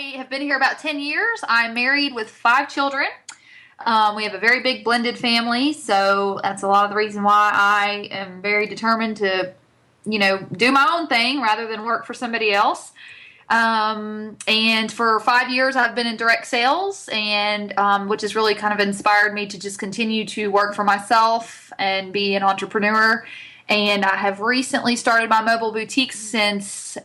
I have been here about 10 years. I'm married with 5 children. We have a very big blended family, so that's a lot of the reason why I am very determined to, do my own thing rather than work for somebody else. And for 5 years, I've been in direct sales, and which has really kind of inspired me to just continue to work for myself and be an entrepreneur. And I have recently started my mobile boutique since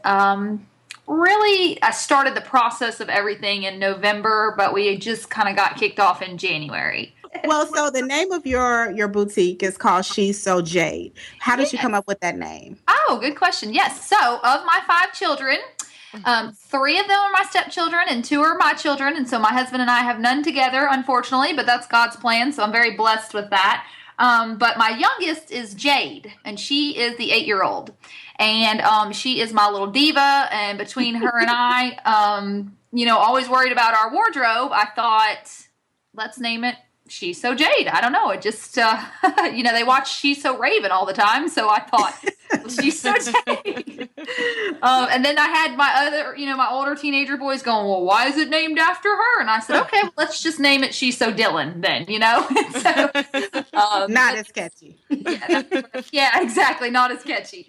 really I started the process of everything in November, but we just kind of got kicked off in January. Well, so the name of your boutique is called She's So Jade. How did you come up with that name? Oh, good question. Yes. So of my 5 children, 3 of them are my stepchildren and 2 are my children. And so my husband and I have none together, unfortunately, but that's God's plan. So I'm very blessed with that. But my youngest is Jade, and she is the 8-year-old. And she is my little diva. And between her and I, always worried about our wardrobe, I thought, let's name it She's So Jade. I don't know. It just, they watch She's So Raven all the time. So I thought, She's So Jade. And then I had my older teenager boys going, well, why is it named after her? And I said, okay, well, let's just name it She's So Dylan then, So, not as catchy. Yeah, exactly. Not as catchy.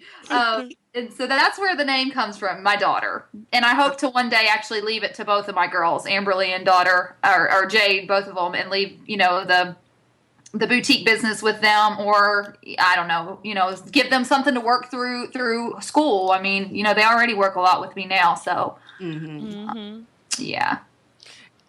And so that's where the name comes from, my daughter. And I hope to one day actually leave it to both of my girls, Amberly and daughter, or Jade, both of them, and leave, the boutique business with them, or I don't know, give them something to work through school. I mean, they already work a lot with me now. So, yeah.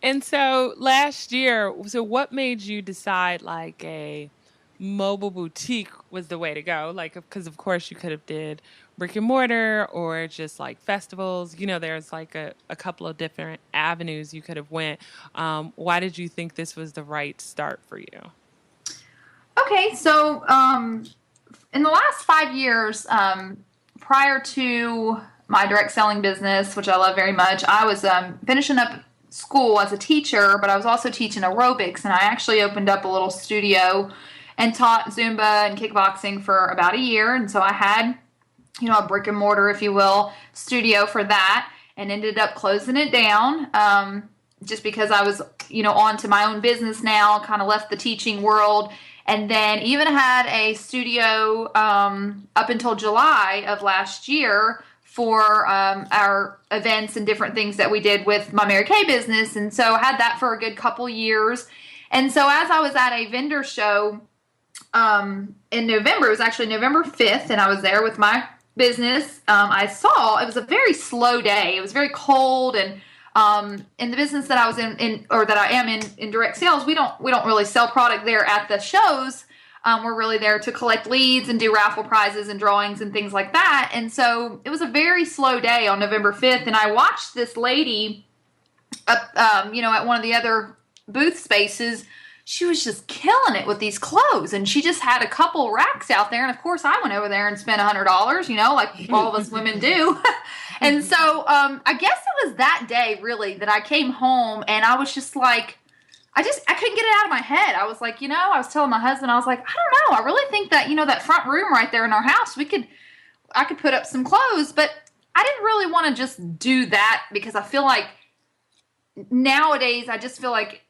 And so last year, what made you decide like a mobile boutique was the way to go? Like, because of course you could have did brick and mortar or just like festivals, there's like a couple of different avenues you could have went. Why did you think this was the right start for you? Okay. So, in the last 5 years, prior to my direct selling business, which I love very much, I was, finishing up school as a teacher, but I was also teaching aerobics, and I actually opened up a little studio and taught Zumba and kickboxing for about a year. And so I had, a brick and mortar, if you will, studio for that, and ended up closing it down just because I was, on to my own business now, kind of left the teaching world. And then even had a studio up until July of last year for our events and different things that we did with my Mary Kay business. And so I had that for a good couple years. And so as I was at a vendor show in November, it was actually November 5th, and I was there with my business. I saw it was a very slow day. It was very cold, and in the business that I was in or that I am in direct sales, we don't really sell product there at the shows. We're really there to collect leads and do raffle prizes and drawings and things like that. And so it was a very slow day on November 5th, and I watched this lady up, at one of the other booth spaces. She was just killing it with these clothes, and she just had a couple racks out there. And of course I went over there and spent $100, like all of us women do. And so, I guess it was that day really that I came home, and I was just like, I couldn't get it out of my head. I was like, I was telling my husband, I was like, I don't know. I really think that, that front room right there in our house, I could put up some clothes, but I didn't really want to just do that because I feel like nowadays, I just feel like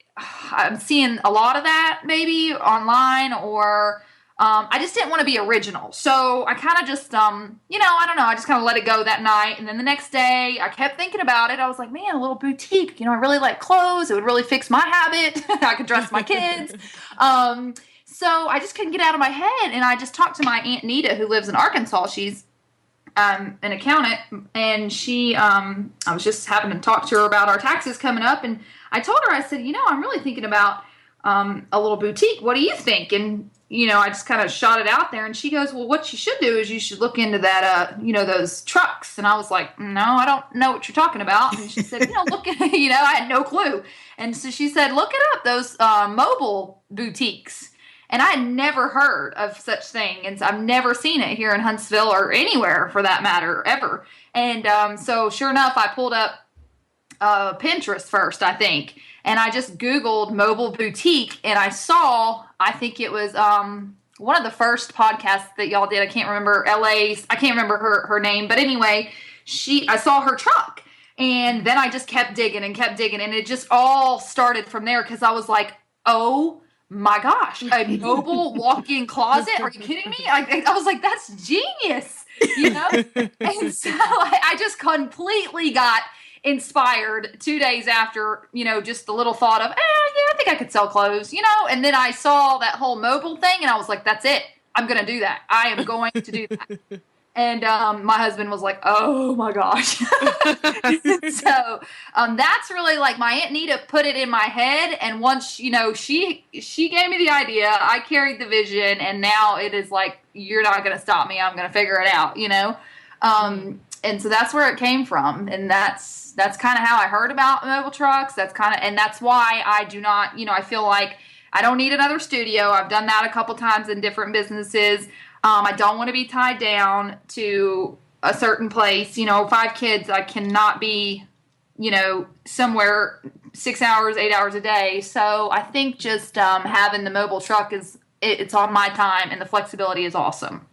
I'm seeing a lot of that maybe online, or I just didn't want to be original. So I kind of just, I don't know. I just kind of let it go that night. And then the next day I kept thinking about it. I was like, man, a little boutique, I really like clothes. It would really fix my habit. I could dress my kids. So I just couldn't get out of my head. And I just talked to my Aunt Nita, who lives in Arkansas. She's an accountant, and I was just having to talk to her about our taxes coming up. And I told her, I said, I'm really thinking about a little boutique. What do you think? And, I just kind of shot it out there, and she goes, well, what you should do is you should look into that, those trucks. And I was like, no, I don't know what you're talking about. And she said, look at, I had no clue. And so she said, look it up, those mobile boutiques. And I had never heard of such thing. And so I've never seen it here in Huntsville or anywhere for that matter, ever. And so sure enough, I pulled up Pinterest first, I think. And I just Googled mobile boutique, and I think it was one of the first podcasts that y'all did. I can't remember I can't remember her name. But anyway, I saw her truck. And then I just kept digging and kept digging. And it just all started from there because I was like, oh my gosh, a mobile walk-in closet? Are you kidding me? I was like, that's genius, you know? And so I just completely got inspired 2 days after, just the little thought of, yeah, I think I could sell clothes, and then I saw that whole mobile thing and I was like, that's it. I'm going to do that. I am going to do that. And my husband was like, oh my gosh. So that's really like my Aunt Nita put it in my head. And once, she gave me the idea, I carried the vision, and now it is like, you're not going to stop me. I'm going to figure it out, And so that's where it came from. And that's kind of how I heard about mobile trucks. And that's why I do not, I feel like I don't need another studio. I've done that a couple times in different businesses. I don't want to be tied down to a certain place. 5 kids, I cannot be, somewhere 6 hours, 8 hours a day. So I think just having the mobile truck it's on my time, and the flexibility is awesome.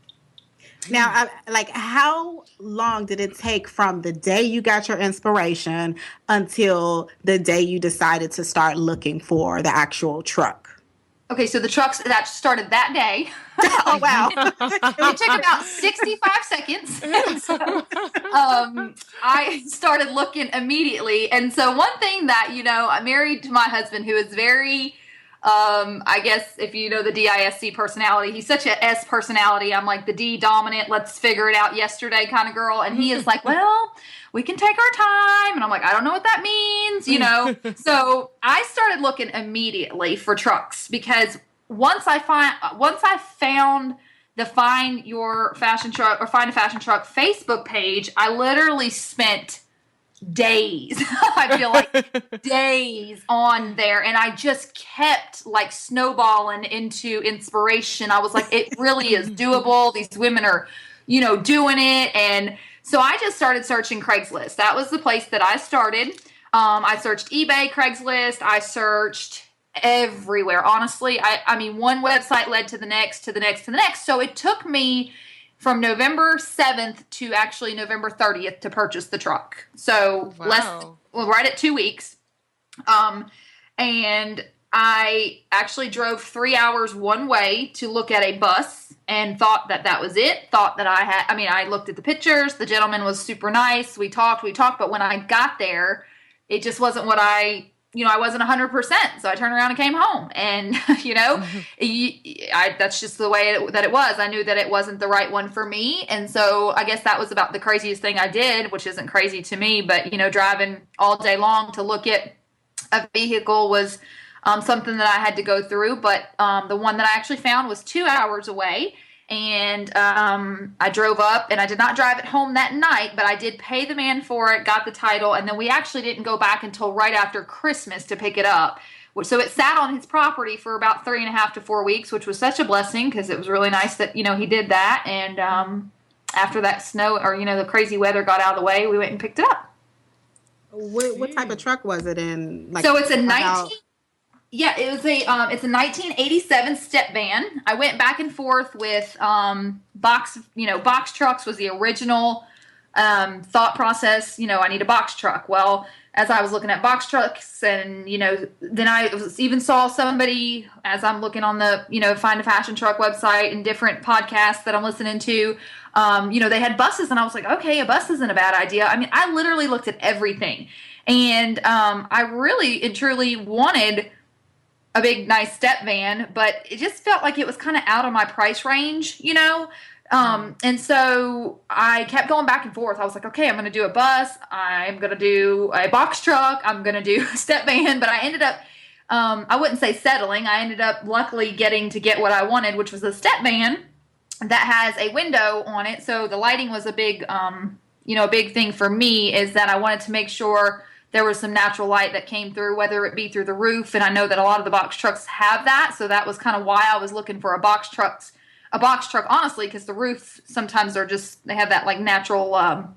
Now, how long did it take from the day you got your inspiration until the day you decided to start looking for the actual truck? Okay, so the trucks that started that day. Oh, wow. It took about 65 seconds. So, I started looking immediately. And so one thing that, I'm married to my husband, who is very, I guess if you know the DISC personality, he's such a S personality. I'm like the D dominant, let's figure it out yesterday kind of girl. And he is like, well, we can take our time. And I'm like, I don't know what that means, So I started looking immediately for trucks, because once I found the Find Your Fashion Truck or Find a Fashion Truck Facebook page, I literally spent days, I feel like days on there, and I just kept like snowballing into inspiration. I was like, it really is doable. These women are, doing it. And so I just started searching Craigslist. That was the place that I started. I searched eBay, Craigslist. I searched everywhere. Honestly, I mean, one website led to the next, to the next, to the next. So it took me from November 7th to actually November 30th to purchase the truck. So right at 2 weeks. And I actually drove 3 hours one way to look at a bus and thought that was it. Thought that I looked at the pictures. The gentleman was super nice. We talked, but when I got there, it just wasn't what I wasn't 100%. So I turned around and came home, and, that's just the way that it was. I knew that it wasn't the right one for me. And so I guess that was about the craziest thing I did, which isn't crazy to me, but, driving all day long to look at a vehicle was something that I had to go through. But the one that I actually found was 2 hours away. And I drove up, and I did not drive it home that night, but I did pay the man for it, got the title, and then we actually didn't go back until right after Christmas to pick it up. So it sat on his property for about 3.5 to 4 weeks, which was such a blessing, because it was really nice that, he did that. And after that snow or, the crazy weather got out of the way, we went and picked it up. What type of truck was it in? So it's a it's a 1987 step van. I went back and forth with box trucks was the original thought process. I need a box truck. Well, as I was looking at box trucks, and then I even saw somebody, as I'm looking on the Find a Fashion Truck website and different podcasts that I'm listening to, they had buses, and I was like, okay, a bus isn't a bad idea. I mean, I literally looked at everything, and I really and truly wanted a big, nice step van, but it just felt like it was kind of out of my price range, and so I kept going back and forth. I was like, okay, I'm going to do a bus. I'm going to do a box truck. I'm going to do a step van. But I ended up, I wouldn't say settling. I ended up luckily getting what I wanted, which was a step van that has a window on it. So the lighting was a big, a big thing for me, is that I wanted to make sure there was some natural light that came through, whether it be through the roof. And I know that a lot of the box trucks have that. So that was kind of why I was looking for a box truck, honestly, because the roofs sometimes they have that like natural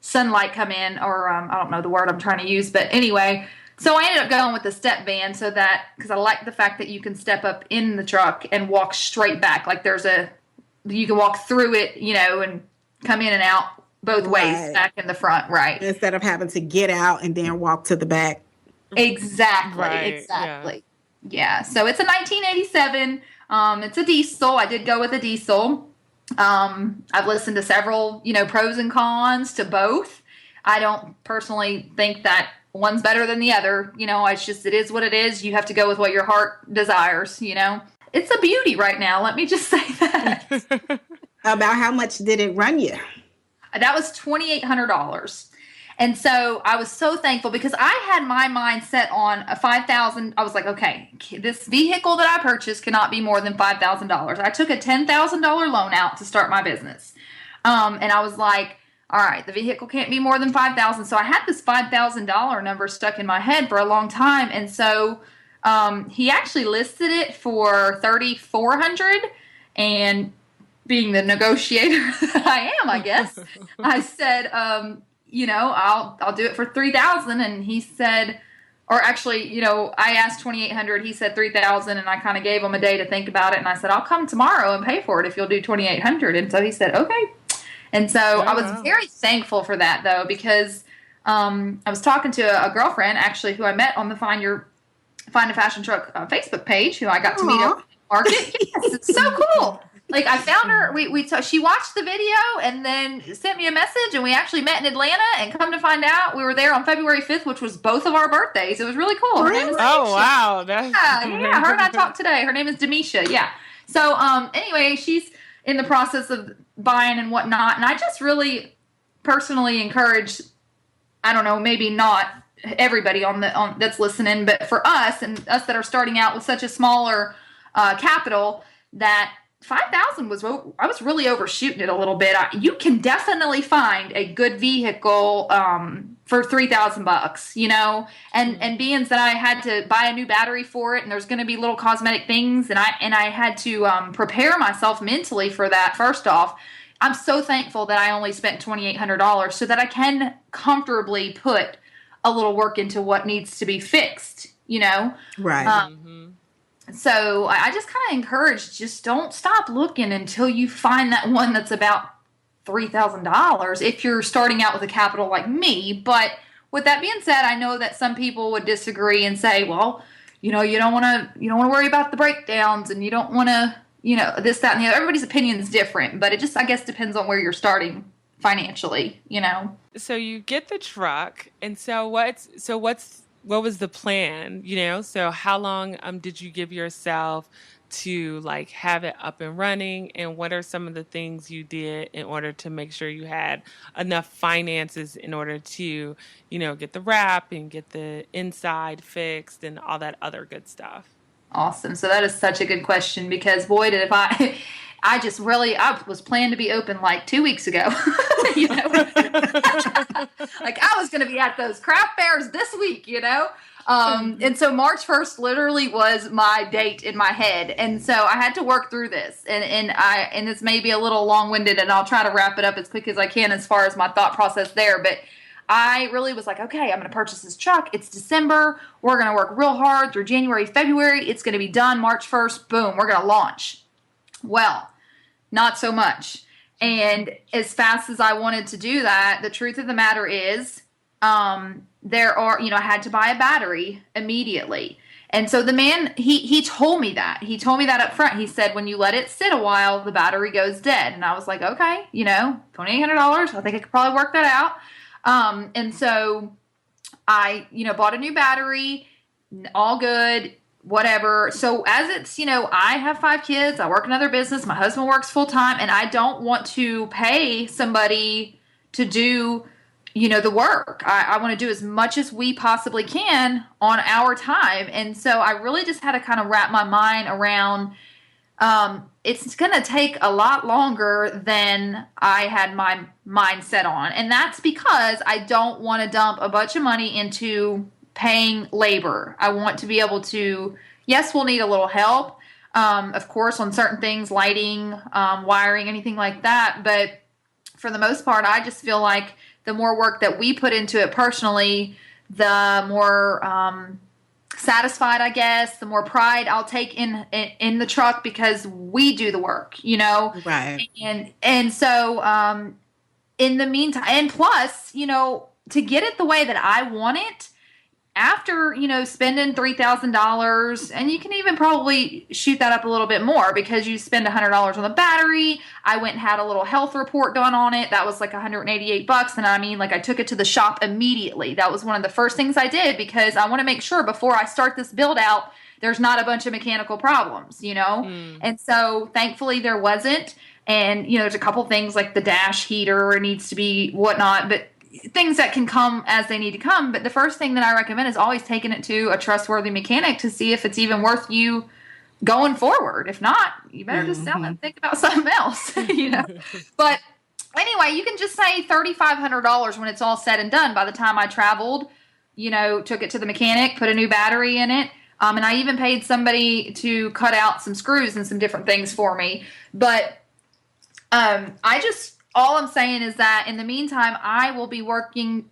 sunlight come in, or I don't know the word I'm trying to use. But anyway, so I ended up going with the step van, because I like the fact that you can step up in the truck and walk straight back. Like you can walk through it, and come in and out both ways, Right. back in the front, right? Instead of having to get out and then walk to the back. Exactly, Right. Yeah. exactly. Yeah. So it's a 1987. It's a diesel. I did go with a diesel. I've listened to several, pros and cons to both. I don't personally think that one's better than the other. It's just, it is what it is. You have to go with what your heart desires. It's a beauty right now. Let me just say that. About how much did it run you? That was $2,800. And so I was so thankful because I had my mind set on a 5,000. I was like, okay, this vehicle that I purchased cannot be more than $5,000. I took a $10,000 loan out to start my business. And I was like, all right, the vehicle can't be more than 5,000. So I had this $5,000 number stuck in my head for a long time. And so he actually listed it for 3,400, and being the negotiator that I am, I guess, I said, I'll do it for 3,000. And he said, or actually, I asked 2,800. He said 3,000, and I kind of gave him a day to think about it. And I said, I'll come tomorrow and pay for it if you'll do 2,800. And so he said, okay. And so I was very thankful for that, though, because I was talking to a girlfriend actually who I met on the Find a Fashion Truck Facebook page, who I got to meet over at the market. Yes, it's so cool. Like, I found her, she watched the video and then sent me a message, and we actually met in Atlanta, and come to find out, we were there on February 5th, which was both of our birthdays. It was really cool. Her name is Oh, wow. That's yeah, her and I talked today. Her name is Demisha. Yeah. So, anyway, she's in the process of buying and whatnot, and I just really personally encourage, I don't know, maybe not everybody on that's listening, but for us, and us that are starting out with such a smaller capital, that 5,000 I was really overshooting it a little bit. You can definitely find a good vehicle for $3,000, and being that I had to buy a new battery for it, and there's going to be little cosmetic things, and I had to prepare myself mentally for that. First off, I'm so thankful that I only spent $2,800 so that I can comfortably put a little work into what needs to be fixed, Right. So I just kind of encourage, just don't stop looking until you find that one that's about $3,000 if you're starting out with a capital like me. But with that being said, I know that some people would disagree and say, well, you don't want to worry about the breakdowns, and you don't want to, this, that, and the other. Everybody's opinion is different, but it just, I guess, depends on where you're starting financially, So you get the truck, and so what was the plan, So how long did you give yourself to like have it up and running, and what are some of the things you did in order to make sure you had enough finances in order to, get the wrap and get the inside fixed and all that other good stuff? Awesome. So that is such a good question, because boy, did I was planning to be open like 2 weeks ago. Like, I was going to be at those craft fairs this week, and so March 1st literally was my date in my head. And so I had to work through this, and this may be a little long-winded, and I'll try to wrap it up as quick as I can as far as my thought process there. But I really was like, okay, I'm going to purchase this truck. It's December. We're going to work real hard through January, February. It's going to be done March 1st. Boom, we're going to launch. Well, not so much. And as fast as I wanted to do that, the truth of the matter is, I had to buy a battery immediately. And so the man, he told me that. He told me that up front. He said, when you let it sit a while, the battery goes dead. And I was like, okay, $2,800. I think I could probably work that out. And so I, bought a new battery, all good, whatever. So as it's, I have 5 kids, I work another business, my husband works full time, and I don't want to pay somebody to do, the work. I want to do as much as we possibly can on our time. And so I really just had to kind of wrap my mind around, it's going to take a lot longer than I had my mind set on. And that's because I don't want to dump a bunch of money into paying labor. I want to be able to, yes, we'll need a little help, of course, on certain things, lighting, wiring, anything like that. But for the most part, I just feel like the more work that we put into it personally, the more satisfied, I guess, the more pride I'll take in the truck, because we do the work, Right. And so in the meantime, and plus, to get it the way that I want it, after, spending $3,000, and you can even probably shoot that up a little bit more because you spend $100 on the battery. I went and had a little health report done on it. That was like $188. And I took it to the shop immediately. That was one of the first things I did because I want to make sure before I start this build out, there's not a bunch of mechanical problems, And so thankfully there wasn't. And, there's a couple things like the dash heater needs to be whatnot, but things that can come as they need to come. But the first thing that I recommend is always taking it to a trustworthy mechanic to see if it's even worth you going forward. If not, you better just sell it and think about something else, But anyway, you can just say $3,500 when it's all said and done. By the time I traveled, took it to the mechanic, put a new battery in it. And I even paid somebody to cut out some screws and some different things for me. But all I'm saying is that in the meantime, I will be working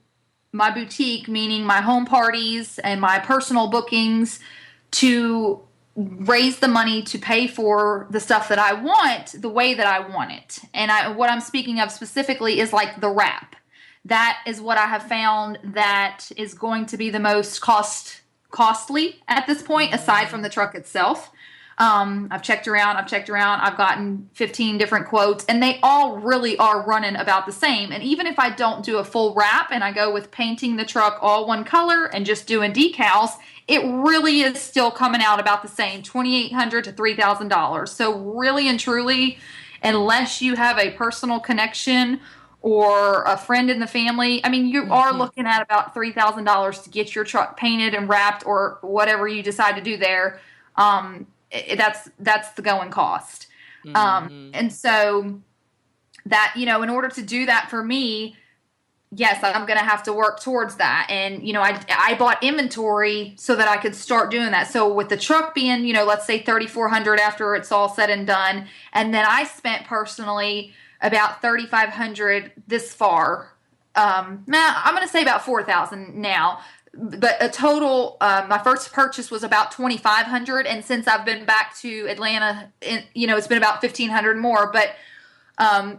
my boutique, meaning my home parties and my personal bookings, to raise the money to pay for the stuff that I want the way that I want it. And what I'm speaking of specifically is like the wrap. That is what I have found that is going to be the most costly at this point, aside from the truck itself. I've checked around. I've gotten 15 different quotes, and they all really are running about the same. And even if I don't do a full wrap and I go with painting the truck all one color and just doing decals, it really is still coming out about the same, $2,800 to $3,000. So really and truly, unless you have a personal connection or a friend in the family, you are looking at about $3,000 to get your truck painted and wrapped or whatever you decide to do there. That's the going cost. And so that, in order to do that for me, yes, I'm going to have to work towards that. And, I bought inventory so that I could start doing that. So with the truck being, let's say $3,400 after it's all said and done. And then I spent personally about $3,500 this far. I'm going to say about $4,000 now. But a total, my first purchase was about $2,500, and since I've been back to Atlanta, it's been about $1,500 more. But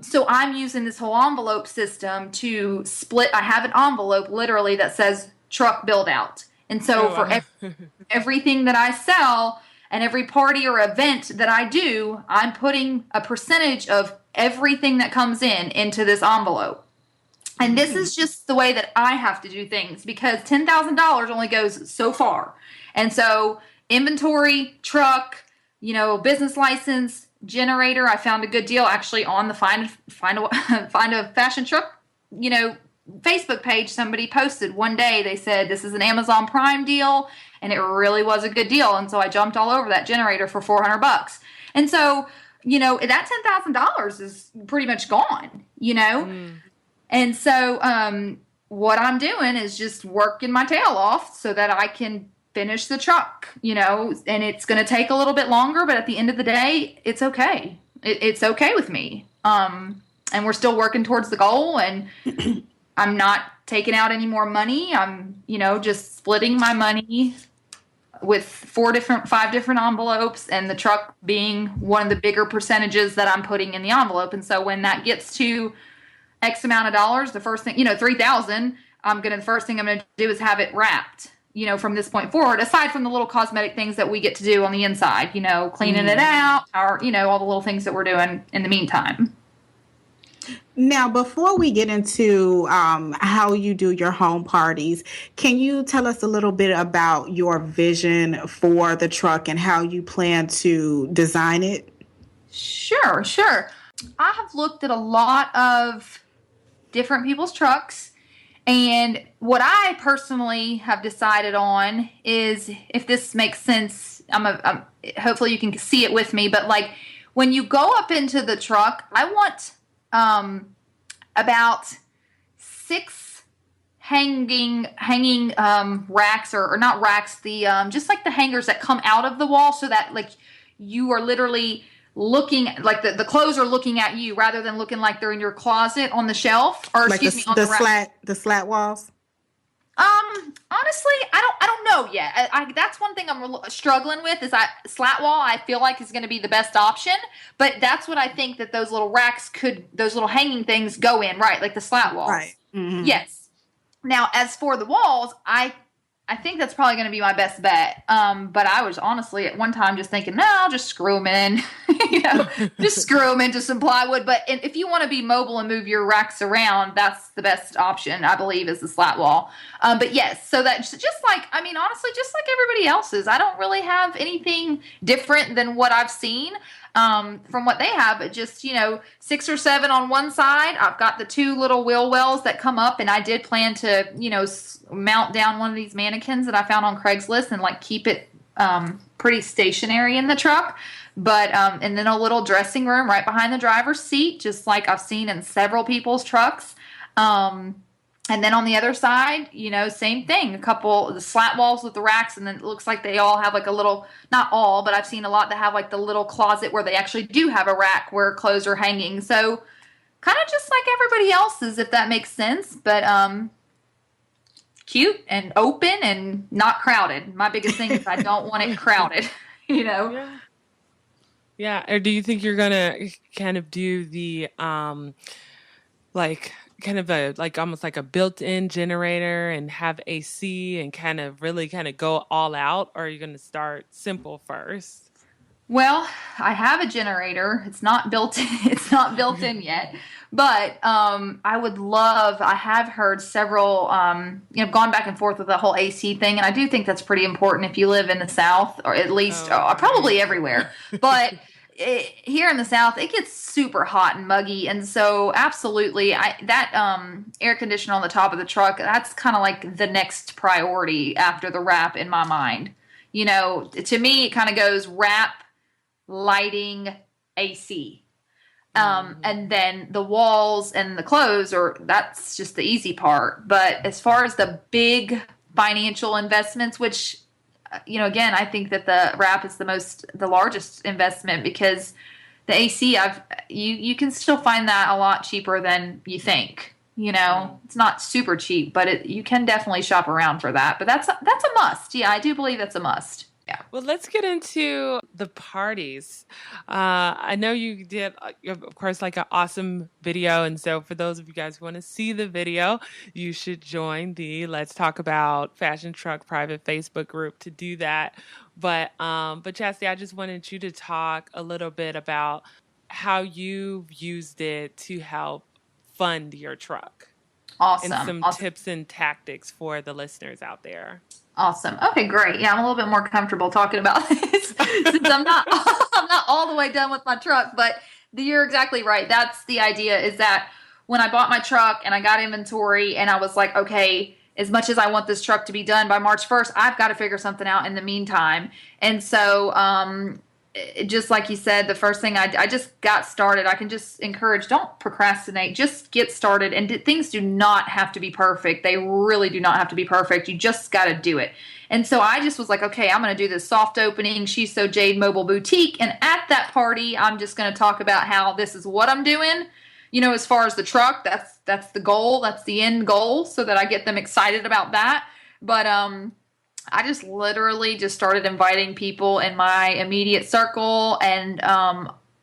so I'm using this whole envelope system to split. I have an envelope literally that says truck build out, and so everything that I sell and every party or event that I do, I'm putting a percentage of everything that comes in into this envelope. And this is just the way that I have to do things because $10,000 only goes so far. And so inventory, truck, business license, generator. I found a good deal actually on the find a fashion truck, Facebook page. Somebody posted one day, they said, this is an Amazon Prime deal. And it really was a good deal. And so I jumped all over that generator for $400. And so, that $10,000 is pretty much gone, And so what I'm doing is just working my tail off so that I can finish the truck, and it's going to take a little bit longer, but at the end of the day, it's okay. It's okay with me. And we're still working towards the goal, and I'm not taking out any more money. I'm, just splitting my money with 5 different envelopes, and the truck being one of the bigger percentages that I'm putting in the envelope. And so when that gets to X amount of dollars, the first thing, $3,000, the first thing I'm going to do is have it wrapped, from this point forward, aside from the little cosmetic things that we get to do on the inside, cleaning it out, or, all the little things that we're doing in the meantime. Now, before we get into how you do your home parties, can you tell us a little bit about your vision for the truck and how you plan to design it? Sure. I have looked at a lot of different people's trucks, and what I personally have decided on is, if this makes sense, hopefully you can see it with me, but like when you go up into the truck, I want about 6 hanging racks, or not racks, the just like the hangers that come out of the wall, so that like you are literally looking, like the clothes are looking at you rather than looking like they're in your closet on the shelf, or like on the slat walls. Honestly, I don't know yet. that's one thing I'm struggling with is slat wall. I feel like is going to be the best option, but that's what I think that those little racks those little hanging things go in, right? Like the slat walls. Right. Mm-hmm. Yes. Now, as for the walls, I think that's probably going to be my best bet. But I was honestly at one time just thinking, no, I'll just screw them in, just screw them into some plywood. But if you want to be mobile and move your racks around, that's the best option, I believe, is the slat wall. But yes, so that's just like, I mean, honestly, just like everybody else's, I don't really have anything different than what I've seen. From what they have, but just, 6 or 7 on one side. I've got the 2 little wheel wells that come up, and I did plan to, mount down one of these mannequins that I found on Craigslist and like keep it pretty stationary in the truck. But and then a little dressing room right behind the driver's seat, just like I've seen in several people's trucks. And then on the other side, same thing. A couple of the slat walls with the racks, and then it looks like they all have like a little, not all, but I've seen a lot that have like the little closet where they actually do have a rack where clothes are hanging. So kind of just like everybody else's, if that makes sense. But cute and open and not crowded. My biggest thing is I don't want it crowded, Yeah. Yeah. Or do you think you're gonna kind of do the like kind of almost like a built-in generator and have AC and kind of really kind of go all out, or are you going to start simple first? Well, I have a generator. It's not built in, it's not built in yet. But I have heard several, gone back and forth with the whole AC thing. And I do think that's pretty important if you live in the South, or at least probably everywhere. But here in the South, it gets super hot and muggy. And so absolutely, that air conditioner on the top of the truck, that's kind of like the next priority after the wrap in my mind. To me, it kind of goes wrap, lighting, AC. And then the walls and the clothes that's just the easy part. But as far as the big financial investments, which, again, I think that the wrap is the largest investment, because the AC, you can still find that a lot cheaper than you think. It's not super cheap, but you can definitely shop around for that. But that's a must. Yeah, I do believe that's a must. Yeah. Well, let's get into the parties. I know you did, of course, like an awesome video. And so for those of you guys who want to see the video, you should join the Let's Talk About Fashion Truck private Facebook group to do that. But Chasity, I just wanted you to talk a little bit about how you've used it to help fund your truck. Awesome. And some tips and tactics for the listeners out there. Awesome. Okay, great. Yeah, I'm a little bit more comfortable talking about this since I'm not all the way done with my truck, but you're exactly right. That's the idea, is that when I bought my truck and I got inventory and I was like, okay, as much as I want this truck to be done by March 1st, I've got to figure something out in the meantime. And so, just like you said, the first thing I just got started. I can just encourage, don't procrastinate, just get started. And things do not have to be perfect. They really do not have to be perfect. You just got to do it. And so I just was like, okay, I'm going to do this soft opening She's So Jade mobile boutique. And at that party, I'm just going to talk about how this is what I'm doing. As far as the truck, that's the goal. That's the end goal, so that I get them excited about that. But, I just literally just started inviting people in my immediate circle and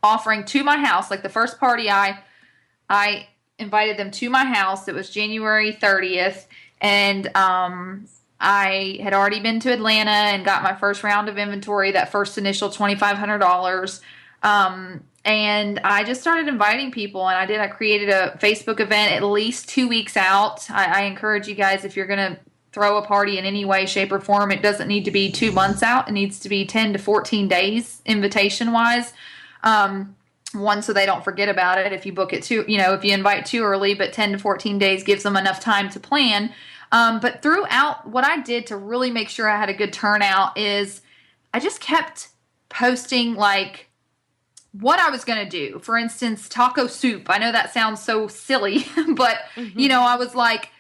offering to my house. Like the first party, I invited them to my house. It was January 30th, and I had already been to Atlanta and got my first round of inventory, that first initial $2,500. And I just started inviting people, and I created a Facebook event at least 2 weeks out. I encourage you guys, if you're going to throw a party in any way, shape, or form, it doesn't need to be 2 months out. It needs to be 10 to 14 days invitation wise. One, so they don't forget about it if you book it if you invite too early, but 10 to 14 days gives them enough time to plan. But throughout, what I did to really make sure I had a good turnout is I just kept posting like what I was going to do. For instance, taco soup. I know that sounds so silly, but I was like,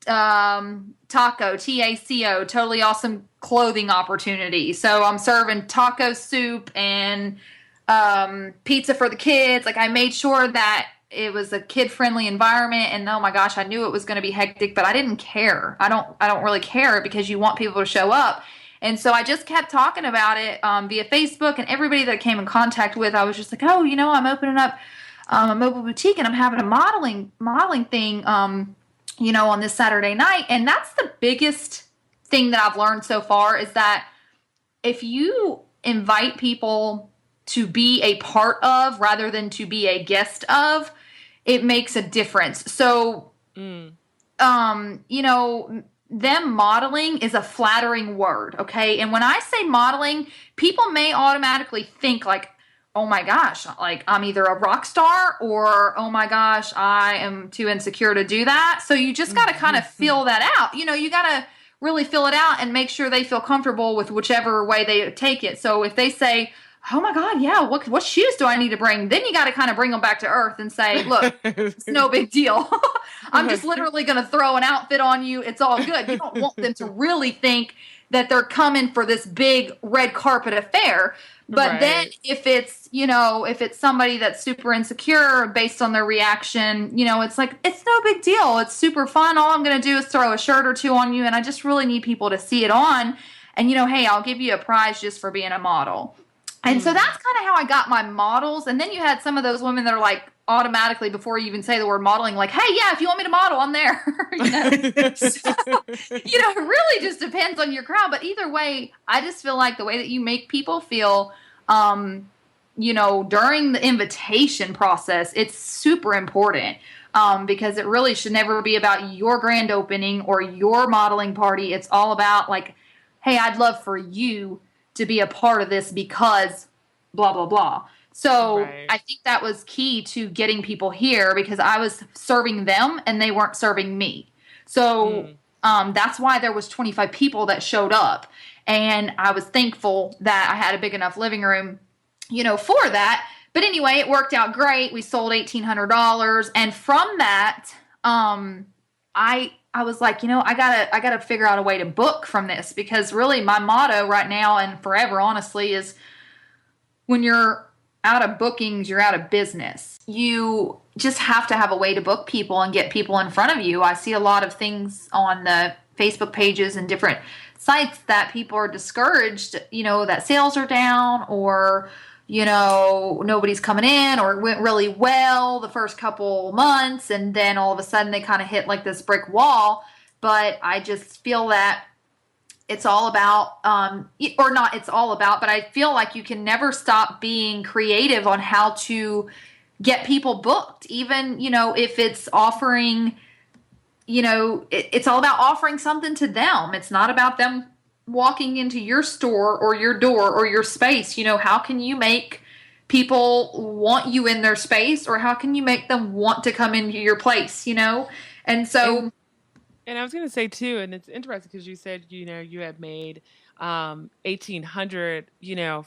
taco, TACO, totally awesome clothing opportunity. So I'm serving taco soup and pizza for the kids. Like I made sure that it was a kid-friendly environment, and oh my gosh, I knew it was going to be hectic, but I didn't care. I don't really care, because you want people to show up. And so I just kept talking about it via Facebook, and everybody that I came in contact with, I was just like, oh, I'm opening up a mobile boutique, and I'm having a modeling thing, on this Saturday night. And that's the biggest thing that I've learned so far, is that if you invite people to be a part of rather than to be a guest of, it makes a difference. So, them modeling is a flattering word, okay? And when I say modeling, people may automatically think like, oh my gosh, like I'm either a rock star, or oh my gosh, I am too insecure to do that. So you just got to kind of feel that out. You got to really fill it out and make sure they feel comfortable with whichever way they take it. So if they say, oh my God, yeah, what shoes do I need to bring? Then you got to kind of bring them back to earth and say, look, it's no big deal. I'm just literally going to throw an outfit on you. It's all good. You don't want them to really think that they're coming for this big red carpet affair. But then if it's somebody that's super insecure based on their reaction, it's like, it's no big deal. It's super fun. All I'm going to do is throw a shirt or two on you. And I just really need people to see it on. And, hey, I'll give you a prize just for being a model. And so that's kind of how I got my models. And then you had some of those women that are like, automatically, before you even say the word modeling, like, hey, yeah, if you want me to model, I'm there. So, it really just depends on your crowd. But either way, I just feel like the way that you make people feel, during the invitation process, it's super important. Because it really should never be about your grand opening or your modeling party. It's all about like, hey, I'd love for you to be a part of this because blah, blah, blah. So I think that was key to getting people here, because I was serving them and they weren't serving me. So that's why there was 25 people that showed up. And I was thankful that I had a big enough living room, for that. But anyway, it worked out great. We sold $1,800. And from that, I was like, I gotta figure out a way to book from this, because really my motto right now and forever, honestly, is when you're out of bookings, you're out of business. You just have to have a way to book people and get people in front of you. I see a lot of things on the Facebook pages and different sites that people are discouraged, that sales are down, or nobody's coming in, or it went really well the first couple months, and then all of a sudden they kind of hit like this brick wall. But I just feel that it's all about, but I feel like you can never stop being creative on how to get people booked. Even, if it's offering, it's all about offering something to them. It's not about them walking into your store or your door or your space. How can you make people want you in their space, or how can you make them want to come into your place, And so... And I was going to say too, and it's interesting because you said, you had made 1,800,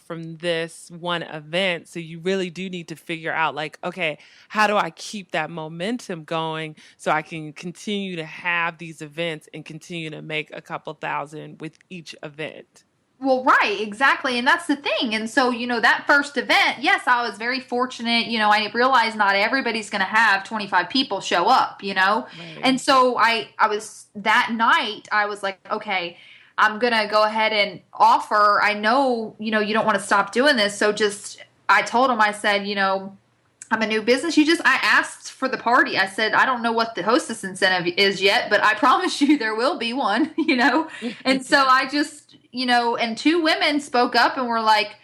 from this one event. So you really do need to figure out like, okay, how do I keep that momentum going so I can continue to have these events and continue to make a couple thousand with each event? Well, right, exactly. And that's the thing. And so, that first event, yes, I was very fortunate. I realized not everybody's going to have 25 people show up, Right. And so I was, that night, I was like, okay, I'm going to go ahead and offer. I know, you don't want to stop doing this. So I told him, I said, I'm a new business. I asked for the party. I said, I don't know what the hostess incentive is yet, but I promise you there will be one, And so I just, and two women spoke up and were like,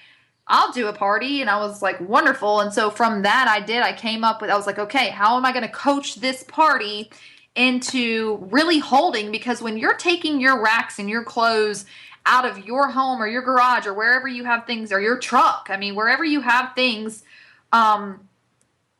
I'll do a party. And I was like, wonderful. And so from that, I came up with, I was like, okay, how am I going to coach this party into really holding? Because when you're taking your racks and your clothes out of your home or your garage or wherever you have things, or your truck, wherever you have things,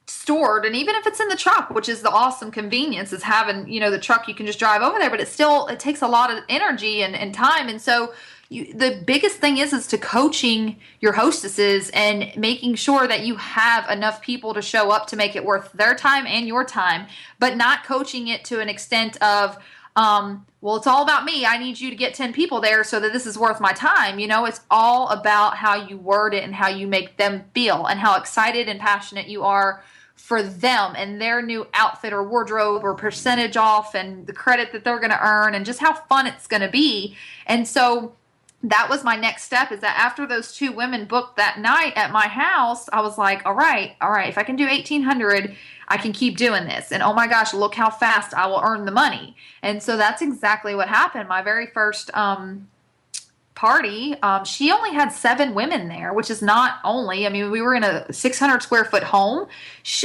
stored, and even if it's in the truck, which is the awesome convenience, is having, the truck, you can just drive over there, but it takes a lot of energy and time. And so the biggest thing is to coaching your hostesses and making sure that you have enough people to show up to make it worth their time and your time, but not coaching it to an extent of, well, it's all about me. I need you to get 10 people there so that this is worth my time. It's all about how you word it and how you make them feel and how excited and passionate you are for them and their new outfit or wardrobe or percentage off and the credit that they're going to earn and just how fun it's going to be. And so that was my next step, is that after those two women booked that night at my house, I was like, all right, if I can do 1,800, I can keep doing this. And oh my gosh, look how fast I will earn the money. And so that's exactly what happened. My very first party, she only had 7 women there, which is not only, I mean, we were in a 600 square foot home.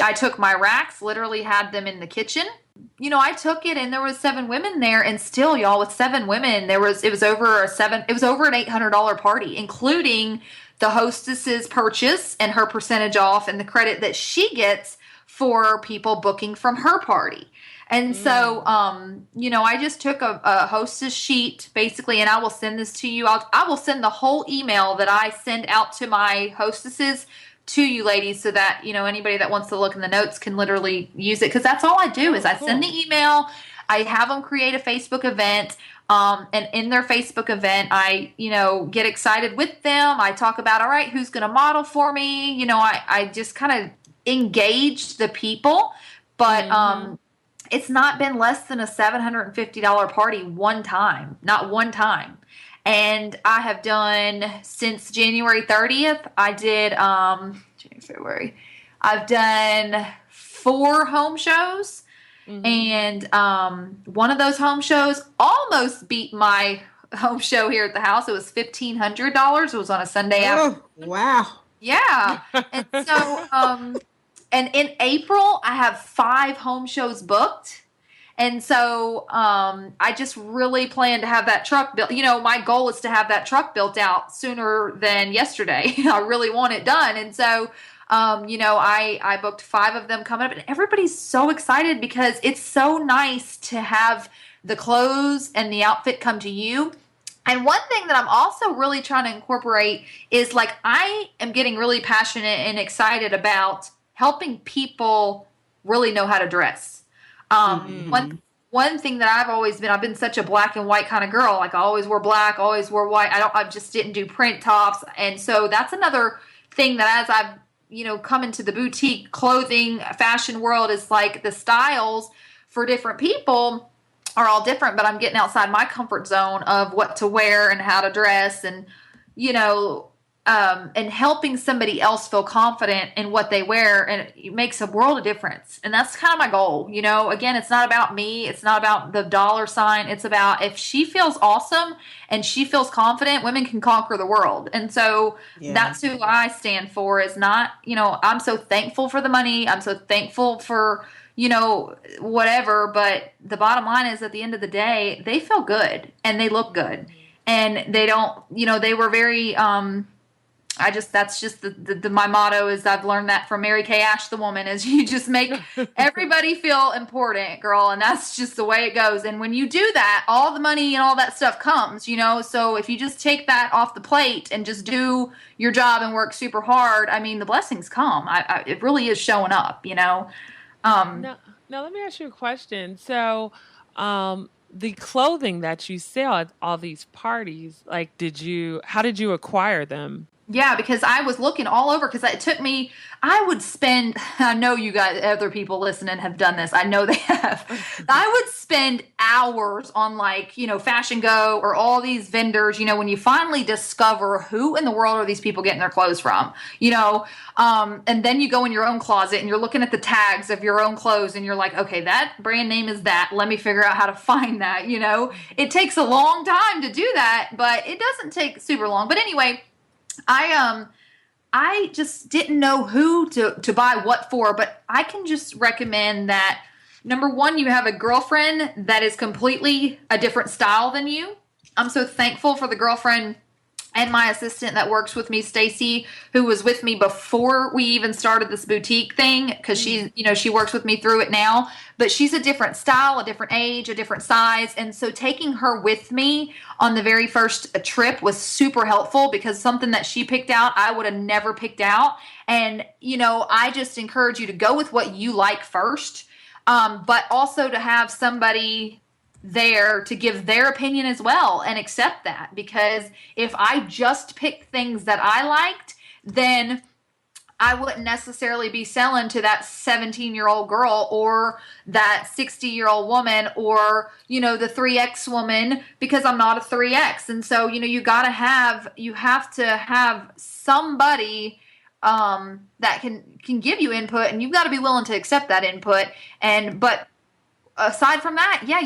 I took my racks, literally had them in the kitchen. I took it and there was 7 women there, and still, y'all, with 7 women, it was over an $800 party, including the hostess's purchase and her percentage off and the credit that she gets for people booking from her party. And so, I just took a hostess sheet basically, and I will send this to you. I will send the whole email that I send out to my hostesses to you ladies, so that, anybody that wants to look in the notes can literally use it. Cause that's all I do is I send the email, I have them create a Facebook event. And in their Facebook event, I, get excited with them. I talk about, all right, who's going to model for me? I just kind of engage the people, but, it's not been less than a $750 party not one time. And I have done, since January 30th, February, I've done 4 home shows. And one of those home shows almost beat my home show here at the house. It was $1,500. It was on a Sunday afternoon. Wow. Yeah. And so, and in April, I have 5 home shows booked. And so I just really plan to have that truck built. My goal is to have that truck built out sooner than yesterday. I really want it done. And so, I booked 5 of them coming up. And everybody's so excited because it's so nice to have the clothes and the outfit come to you. And one thing that I'm also really trying to incorporate is, like, I am getting really passionate and excited about helping people really know how to dress. One thing that I've been such a black and white kind of girl. Like, I always wore black, always wore white. I just didn't do print tops. And so that's another thing that, as I've, come into the boutique clothing fashion world, is like the styles for different people are all different, but I'm getting outside my comfort zone of what to wear and how to dress, and, and helping somebody else feel confident in what they wear, and it makes a world of difference. And that's kind of my goal. Again, it's not about me. It's not about the dollar sign. It's about, if she feels awesome and she feels confident, women can conquer the world. And so that's who I stand for, is not, I'm so thankful for the money. I'm so thankful for, whatever. But the bottom line is, at the end of the day, they feel good and they look good, and they don't, they were very, that's just my motto is, I've learned that from Mary Kay Ash, the woman, is you just make everybody feel important, girl. And that's just the way it goes. And when you do that, all the money and all that stuff comes, so if you just take that off the plate and just do your job and work super hard, I mean, the blessings come. It really is showing up, Now, let me ask you a question. So, the clothing that you sell at all these parties, like, how did you acquire them? Yeah, because I was looking all over, because it took me, I would spend, I know you guys, other people listening have done this. I know they have. I would spend hours on, like, Fashion Go or all these vendors, when you finally discover who in the world are these people getting their clothes from, and then you go in your own closet and you're looking at the tags of your own clothes and you're like, okay, that brand name is that. Let me figure out how to find that, It takes a long time to do that, but it doesn't take super long. But anyway, I just didn't know who to buy what for, but I can just recommend that, number one, you have a girlfriend that is completely a different style than you. I'm so thankful for the girlfriend and my assistant that works with me, Stacy, who was with me before we even started this boutique thing, because she works with me through it now, but she's a different style, a different age, a different size. And so taking her with me on the very first trip was super helpful, because something that she picked out, I would have never picked out. And, I just encourage you to go with what you like first, but also to have somebody there to give their opinion as well, and accept that. Because if I just picked things that I liked, then I wouldn't necessarily be selling to that 17-year-old girl or that 60-year-old woman or, the 3X woman because I'm not a 3X. And so, you have to have somebody that can give you input, and you've got to be willing to accept that input. But aside from that, yeah,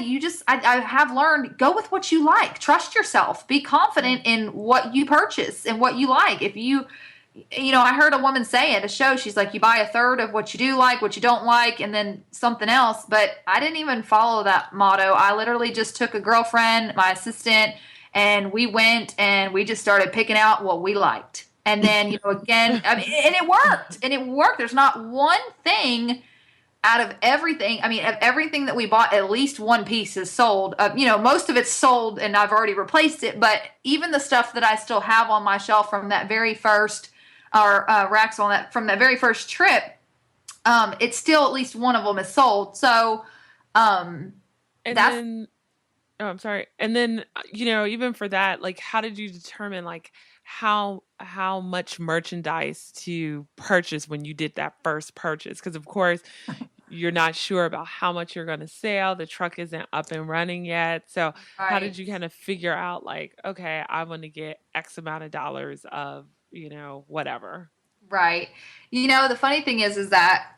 I have learned, go with what you like, trust yourself, be confident in what you purchase and what you like. If I heard a woman say at a show, she's like, you buy a third of what you do like, what you don't like, and then something else. But I didn't even follow that motto. I literally just took a girlfriend, my assistant, and we went and we just started picking out what we liked. And then, again, I mean, and it worked. And it worked. There's not one thing out of everything. I mean, of everything that we bought, at least one piece is sold. Most of it's sold and I've already replaced it. But even the stuff that I still have on my shelf from that very first, or racks on that from that very first trip, it's still at least one of them is sold. So And that's then, oh, I'm sorry. And then, even for that, like, how did you determine like how much merchandise to purchase when you did that first purchase? Because of course, you're not sure about how much you're going to sell. The truck isn't up and running yet. So, how right. did you kind of figure out like, okay, I want to get X amount of dollars of, whatever? Right. The funny thing is that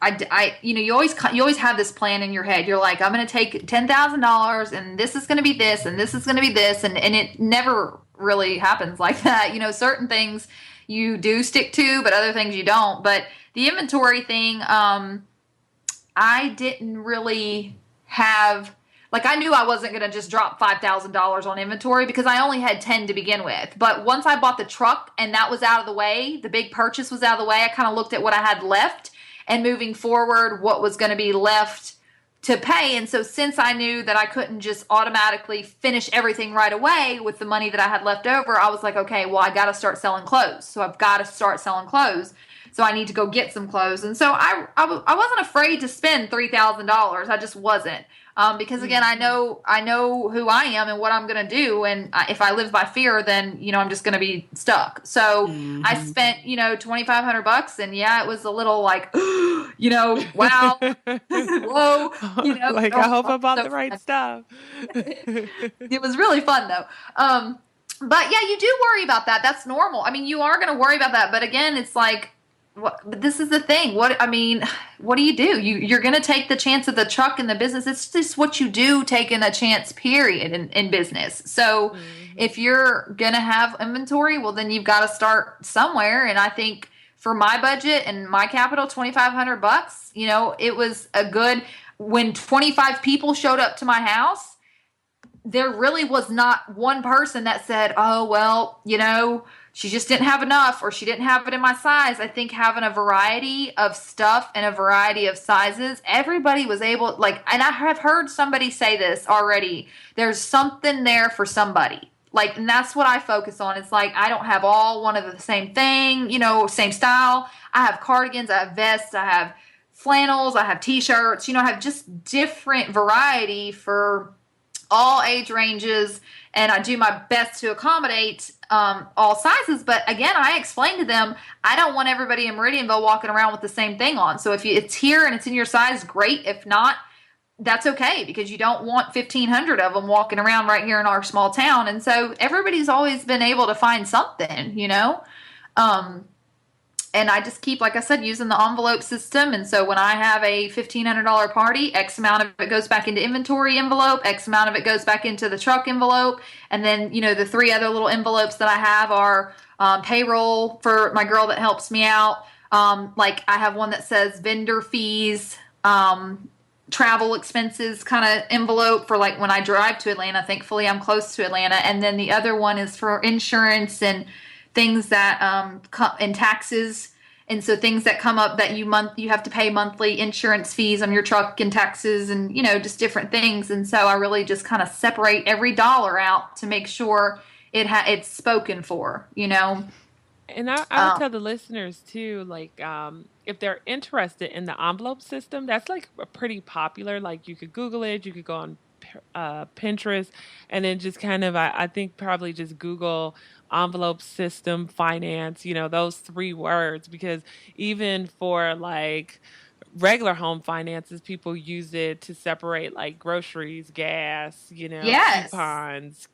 you always have this plan in your head. You're like, I'm going to take $10,000 and this is going to be this and this is going to be this. And it never really happens like that. Certain things you do stick to, but other things you don't. But the inventory thing, I didn't really have, like, I knew I wasn't going to just drop $5,000 on inventory because I only had 10 to begin with. But once I bought the truck and that was out of the way, the big purchase was out of the way, I kind of looked at what I had left and moving forward, what was going to be left to pay. And so since I knew that I couldn't just automatically finish everything right away with the money that I had left over, I was like, okay, well, I got to start selling clothes. So I've got to start selling clothes. So I need to go get some clothes. And so I wasn't afraid to spend $3,000. I just wasn't. Because again, I know who I am and what I'm going to do. And if I live by fear, then, I'm just going to be stuck. So I spent, $2,500, and yeah, it was a little like, wow, whoa, Like, I hope I bought the right stuff. it was really fun though. But yeah, you do worry about that. That's normal. I mean, you are going to worry about that. But again, it's like, but this is the thing. What do? You're going to take the chance of the truck in the business. It's just what you do, taking a chance, period, in business. So if you're going to have inventory, well, then you've got to start somewhere. And I think for my budget and my capital, $2,500, it was a good, when 25 people showed up to my house, there really was not one person that said, oh, well, she just didn't have enough or she didn't have it in my size. I think having a variety of stuff and a variety of sizes, everybody was able, like, and I have heard somebody say this already, there's something there for somebody. Like, and that's what I focus on. It's like, I don't have all one of the same thing, same style. I have cardigans, I have vests, I have flannels, I have t-shirts, I have just different variety for all age ranges, and I do my best to accommodate all sizes. But again, I explained to them, I don't want everybody in Meridianville walking around with the same thing on. So if it's here and it's in your size, great. If not, that's okay, because you don't want 1,500 of them walking around right here in our small town. And so everybody's always been able to find something, and I just keep, like I said, using the envelope system. And so when I have a $1,500 party, X amount of it goes back into inventory envelope, X amount of it goes back into the truck envelope. And then, the 3 other little envelopes that I have are payroll for my girl that helps me out. Like I have one that says vendor fees, travel expenses kind of envelope for like when I drive to Atlanta. Thankfully, I'm close to Atlanta. And then the other one is for insurance and things that and taxes, and so things that come up that you have to pay monthly insurance fees on your truck and taxes, and just different things. And so I really just kind of separate every dollar out to make sure it's spoken for. And I would tell the listeners too, like, if they're interested in the envelope system, that's like a pretty popular. Like, you could Google it, you could go on Pinterest, and then just kind of, I think probably just Google envelope system finance, those three words, because even for like regular home finances, people use it to separate like groceries, gas, Yes, coupons,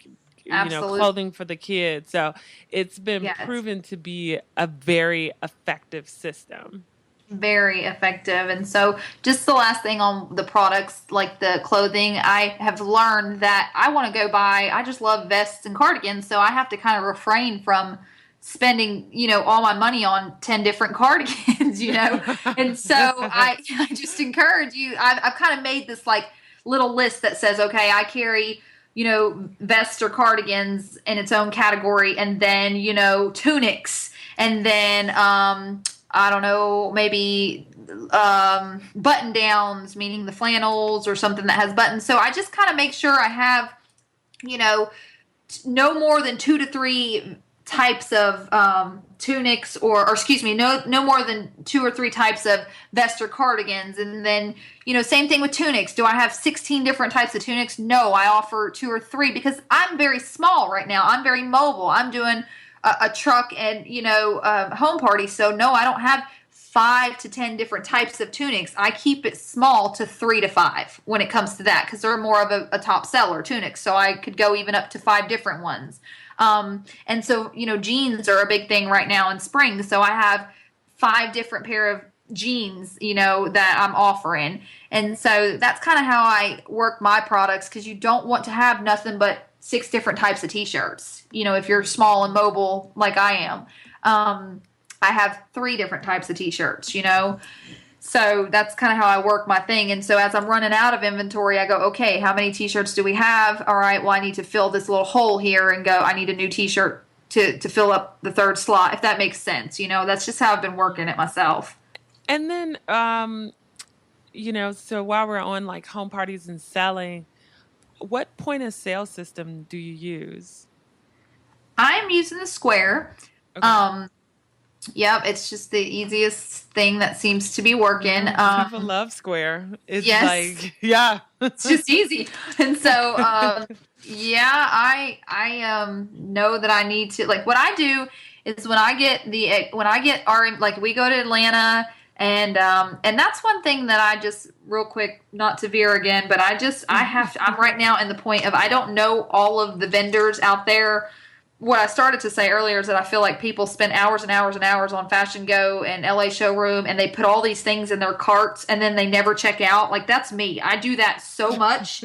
absolutely. clothing for the kids. So it's been Yes. proven to be a very effective system. Very effective. And so, just the last thing on the products, like the clothing, I have learned that I want to go buy, I just love vests and cardigans. So, I have to kind of refrain from spending, all my money on 10 different cardigans, And so, I just encourage you, I've kind of made this like little list that says, okay, I carry, vests or cardigans in its own category, and then, tunics, and then, I don't know, maybe button downs, meaning the flannels or something that has buttons. So I just kind of make sure I have, you know, no more than 2 to 3 types of tunics, or excuse me, no more than 2 or 3 types of vest or cardigans. And then, same thing with tunics. Do I have 16 different types of tunics? No, I offer 2 or 3 because I'm very small right now. I'm very mobile. I'm doing a truck and, home party. So no, I don't have 5 to 10 different types of tunics. I keep it small to 3 to 5 when it comes to that, because they're more of a top seller tunics. So I could go even up to 5 different ones. And so, jeans are a big thing right now in spring. So I have 5 different pair of jeans, that I'm offering. And so that's kind of how I work my products, because you don't want to have nothing but 6 different types of t-shirts, if you're small and mobile like I am. I have 3 different types of t-shirts, So that's kind of how I work my thing. And so as I'm running out of inventory, I go, okay, how many t-shirts do we have? All right, well, I need to fill this little hole here, and go, I need a new t-shirt to fill up the third slot, if that makes sense. That's just how I've been working it myself. And then, so while we're on like home parties and selling, what point of sale system do you use? I'm using the Square. Okay. Um, yep, it's just the easiest thing that seems to be working. Yeah, people love Square. It's Yes, like, yeah. it's just easy. And so, yeah, I know that I need to, like, what I do is when I get our, like, we go to Atlanta, and that's one thing that I just, real quick, not to veer again, but I have to, I'm right now in the point of, I don't know all of the vendors out there. What I started to say earlier is that I feel like people spend hours and hours and hours on Fashion Go and LA Showroom, and they put all these things in their carts and then they never check out. Like, that's me. I do that so much.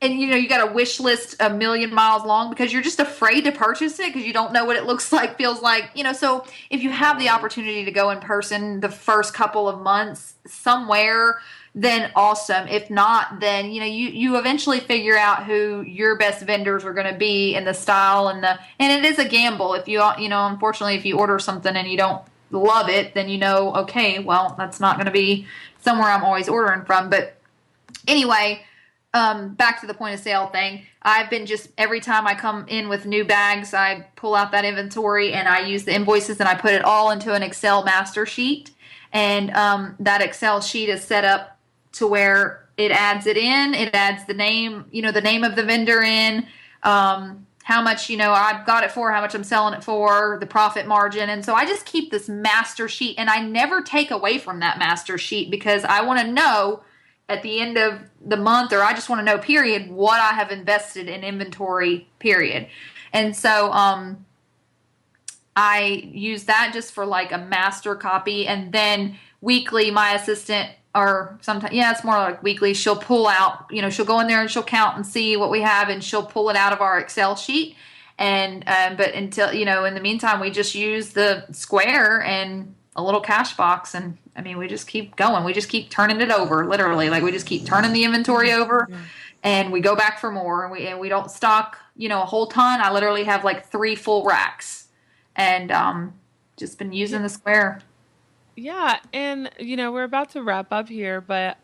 And you got a wish list a million miles long because you're just afraid to purchase it because you don't know what it looks like, feels like. So if you have the opportunity to go in person the first couple of months somewhere, then awesome. If not, then you eventually figure out who your best vendors are going to be, and the style, and it is a gamble. If unfortunately, if you order something and you don't love it, then okay, well, that's not going to be somewhere I'm always ordering from. But anyway, back to the point of sale thing. I've been just, every time I come in with new bags, I pull out that inventory and I use the invoices and I put it all into an Excel master sheet. And that Excel sheet is set up to where it adds it in. It adds the name, the name of the vendor in, how much, I've got it for, how much I'm selling it for, the profit margin. And so I just keep this master sheet, and I never take away from that master sheet, because I want to know at the end of the month, or I just want to know, period, what I have invested in inventory, period. And so I use that just for like a master copy. And then weekly, my assistant, or sometimes, yeah, it's more like weekly, she'll pull out, she'll go in there and she'll count and see what we have, and she'll pull it out of our Excel sheet. And but until, in the meantime, we just use the Square and a little cash box, and I mean, we just keep going. We just keep turning it over, literally. Like, we just keep turning the inventory over, Yeah. and we go back for more. And we don't stock, a whole ton. I literally have like 3 full racks, and just been using the Square. Yeah, and we're about to wrap up here, but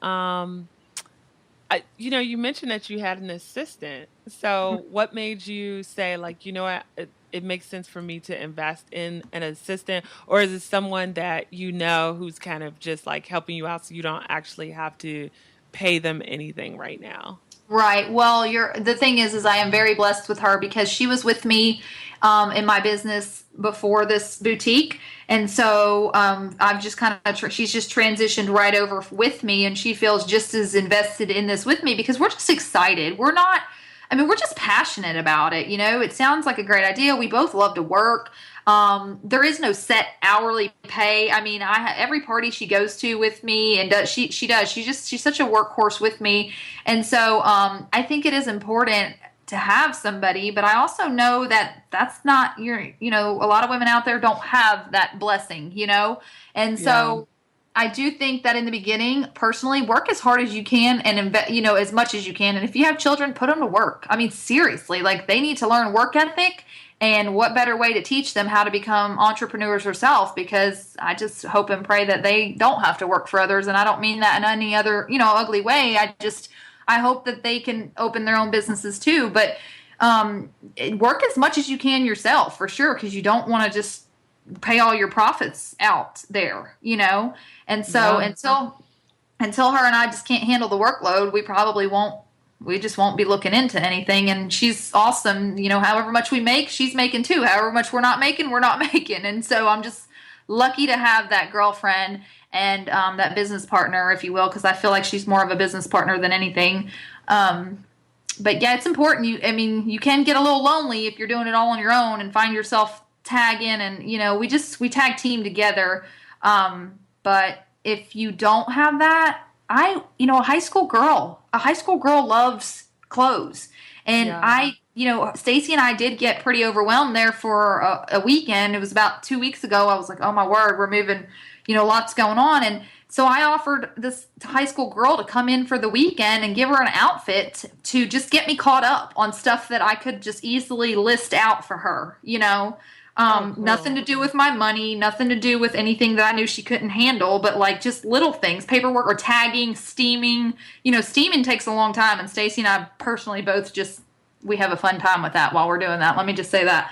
you mentioned that you had an assistant. So, what made you say, like, what, it makes sense for me to invest in an assistant, or is it someone that who's kind of just like helping you out, so you don't actually have to pay them anything right now? Right. Well, the thing is I am very blessed with her because she was with me in my business before this boutique, and so I've just kind of she's just transitioned right over with me, and she feels just as invested in this with me because we're just excited. We're not. I mean, we're just passionate about it. You know, it sounds like a great idea. We both love to work. There is no set hourly pay. I mean, every party she goes to with me, and she does. She's such a workhorse with me, and so I think it is important to have somebody. But I also know that that's not you know, a lot of women out there don't have that blessing. You know, and Yeah. so. I do think that in the beginning, personally, work as hard as you can and you know, as much as you can. And if you have children, put them to work. I mean, seriously, like they need to learn work ethic. And what better way to teach them how to become entrepreneurs herself? Because I just hope and pray that they don't have to work for others. And I don't mean that in any other, you know, ugly way. I hope that they can open their own businesses too. But work as much as you can yourself for sure, because you don't want to just pay all your profits out there, you know? And so Yeah. until her and I just can't handle the workload, we just won't be looking into anything. And she's awesome. You know, however much we make, she's making too. However much we're not making, we're not making. And so I'm just lucky to have that girlfriend and that business partner, if you will, because I feel like she's more of a business partner than anything. But yeah, it's important. You can get a little lonely if you're doing it all on your own and find yourself tagging. And, you know, we tag team together. But if you don't have that, a high school girl loves clothes. And Yeah. Stacy and I did get pretty overwhelmed there for a weekend. It was about 2 weeks ago. I was like, oh my word, we're moving, lots going on. And so I offered this high school girl to come in for the weekend and give her an outfit to just get me caught up on stuff that I could just easily list out for her, Oh, cool. Nothing to do with my money, nothing to do with anything that I knew she couldn't handle, but like just little things, paperwork or tagging, steaming. Steaming takes a long time, and Stacy and I personally both we have a fun time with that while we're doing that. Let me just say that.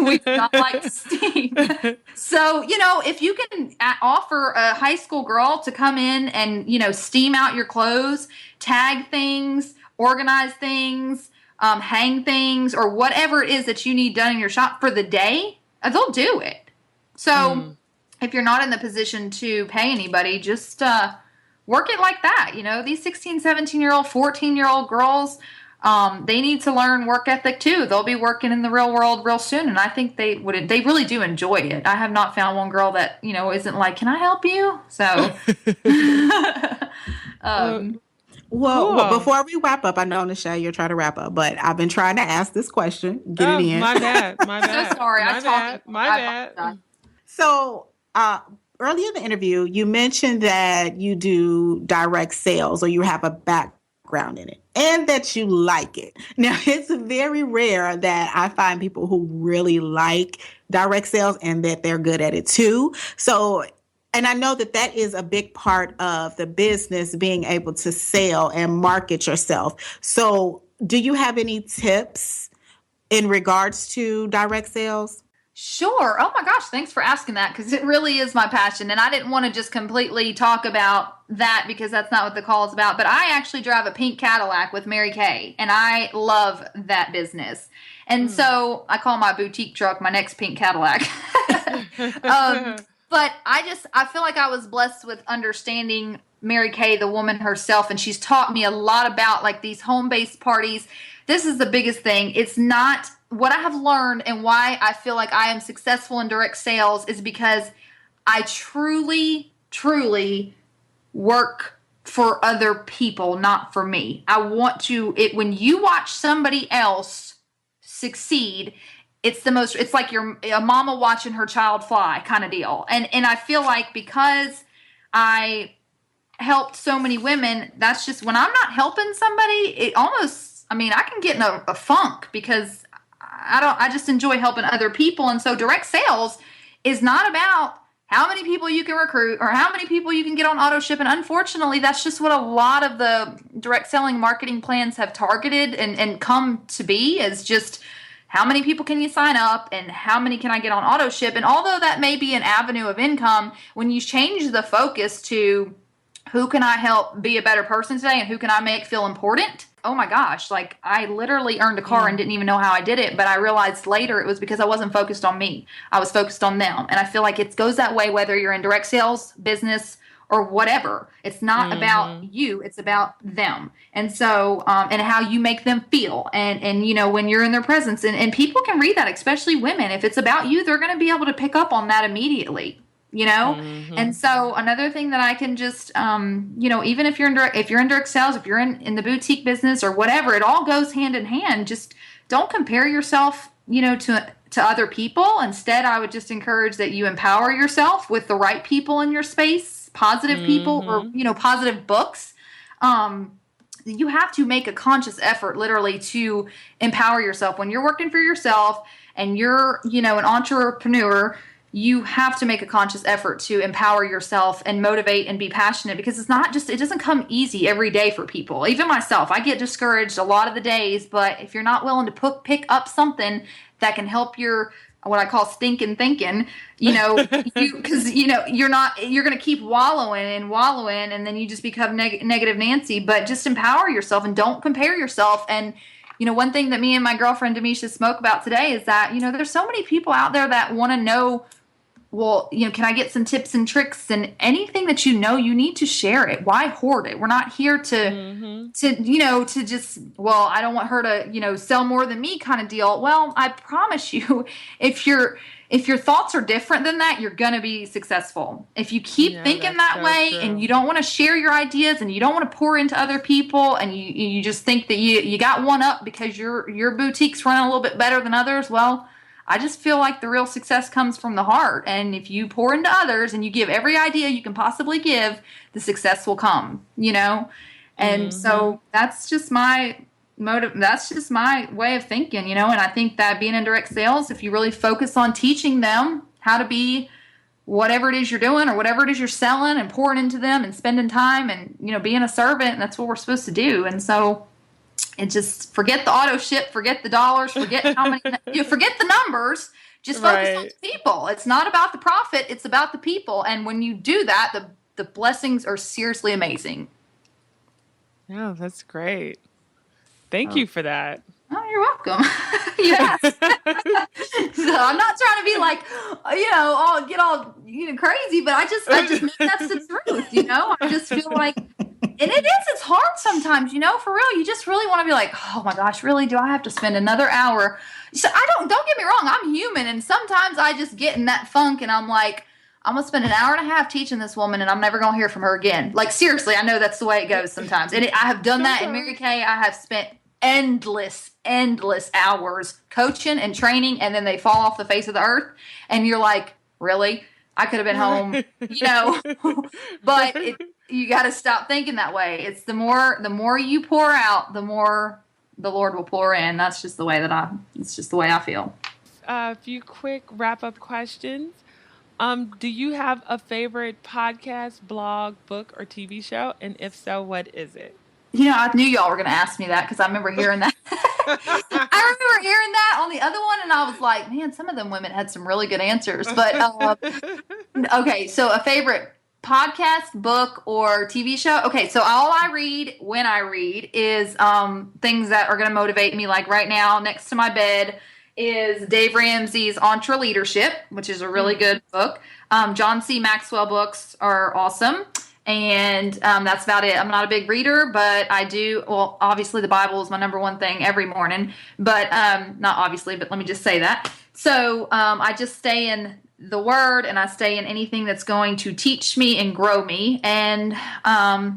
We do not like to steam. So, if you can offer a high school girl to come in and, steam out your clothes, tag things, organize things, hang things, or whatever it is that you need done in your shop for the day, they'll do it. So if you're not in the position to pay anybody, just work it like that. These 16, 17-year-old, 14-year-old girls, they need to learn work ethic too. They'll be working in the real world real soon, and I think they really do enjoy it. I have not found one girl that, isn't like, can I help you? So Well, Cool. before we wrap up, I know, Nichelle, you're trying to wrap up, but I've been trying to ask this question. Get it in. My bad. My bad. so sorry. My I'm bad. talking. My I bad. apologize. So, earlier in the interview, you mentioned that you do direct sales or you have a background in it and that you like it. Now, it's very rare that I find people who really like direct sales and that they're good at it too. So, and I know that that is a big part of the business, being able to sell and market yourself. So, do you have any tips in regards to direct sales? Sure. Oh my gosh, thanks for asking that because it really is my passion. And I didn't want to just completely talk about that because that's not what the call is about. But I actually drive a pink Cadillac with Mary Kay, and I love that business. And so I call my boutique truck my next pink Cadillac. But I feel like I was blessed with understanding Mary Kay, the woman herself, and she's taught me a lot about like these home-based parties. This is the biggest thing. It's not what I have learned, and why I feel like I am successful in direct sales is because I truly, truly work for other people, not for me. I want when you watch somebody else succeed, it's like a mama watching her child fly kind of deal. And I feel like because I helped so many women, that's just when I'm not helping somebody, I can get in a funk because I just enjoy helping other people. And so direct sales is not about how many people you can recruit or how many people you can get on auto ship. And unfortunately, that's just what a lot of the direct selling marketing plans have targeted and come to be, is just how many people can you sign up and how many can I get on auto ship? And although that may be an avenue of income, when you change the focus to who can I help be a better person today and who can I make feel important, oh my gosh, like I literally earned a car and didn't even know how I did it. But I realized later it was because I wasn't focused on me. I was focused on them. And I feel like it goes that way whether you're in direct sales, business, or whatever. It's not about you, it's about them. And so, and how you make them feel. And you know, when you're in their presence, and people can read that, especially women. If it's about you, they're going to be able to pick up on that immediately. You know, and so another thing that I can just, you know, even if you're in direct sales, if you're in the boutique business or whatever, it all goes hand in hand. Just don't compare yourself, you know, to other people. Instead, I would just encourage that you empower yourself with the right people in your space, positive people, or, you know, positive books. You have to make a conscious effort literally to empower yourself when you're working for yourself and you're, you know, an entrepreneur. You have to make a conscious effort to empower yourself and motivate and be passionate, because it's not just, it doesn't come easy every day for people. Even myself, I get discouraged a lot of the days, but if you're not willing to pick up something that can help your, what I call stinking thinking, you know, because, you know, you're going to keep wallowing, and then you just become negative Nancy. But just empower yourself and don't compare yourself. And, you know, one thing that me and my girlfriend Demisha spoke about today is that, you know, there's so many people out there that want to know, well, you know, can I get some tips and tricks, and anything that you know, you need to share it. Why hoard it? We're not here to, you know, to just, well, I don't want her to, you know, sell more than me kind of deal. Well, I promise you, if your thoughts are different than that, you're going to be successful. If you keep thinking that way, and you don't want to share your ideas, and you don't want to pour into other people, and you just think that you got one up because your boutique's running a little bit better than others, well, I just feel like the real success comes from the heart. And if you pour into others and you give every idea you can possibly give, the success will come, you know? And so that's just my motive. That's just my way of thinking, you know? And I think that being in direct sales, if you really focus on teaching them how to be whatever it is you're doing or whatever it is you're selling, and pouring into them and spending time and, you know, being a servant, and that's what we're supposed to do. And so, and just forget the auto ship, forget the dollars, forget how many, you know, forget the numbers. Just focus on the people. It's not about the profit; it's about the people. And when you do that, the blessings are seriously amazing. Yeah, that's great. Thank you for that. Oh, you're welcome. Yes. So I'm not trying to be like, you know, get all, you know, crazy, but I just mean that's the truth, you know. I just feel like, and it's hard sometimes, you know, for real. You just really want to be like, oh my gosh, really? Do I have to spend another hour? So don't get me wrong, I'm human, and sometimes I just get in that funk, and I'm like, I'm gonna spend an hour and a half teaching this woman, and I'm never gonna hear from her again. Like, seriously, I know that's the way it goes sometimes, and I have done that in Mary Kay. I have spent endless hours coaching and training, and then they fall off the face of the earth, and you're like, really? I could have been home, you know. But you got to stop thinking that way. It's the more you pour out, the more the Lord will pour in. That's just the way it's just the way I feel. A few quick wrap-up questions. Do you have a favorite podcast, blog, book, or TV show? And if so, what is it? You know, I knew y'all were going to ask me that, because I remember hearing that. I remember hearing that on the other one, and I was like, man, some of them women had some really good answers. But, okay, so a favorite podcast, book, or TV show? Okay, so all I read when I read is things that are going to motivate me. Like right now, next to my bed is Dave Ramsey's Entrepreneurial, which is a really good book. John C. Maxwell books are awesome. And that's about it. I'm not a big reader, but I do. Well, obviously the Bible is my number one thing every morning, but not obviously, but let me just say that. So I just stay in the Word, and I stay in anything that's going to teach me and grow me. And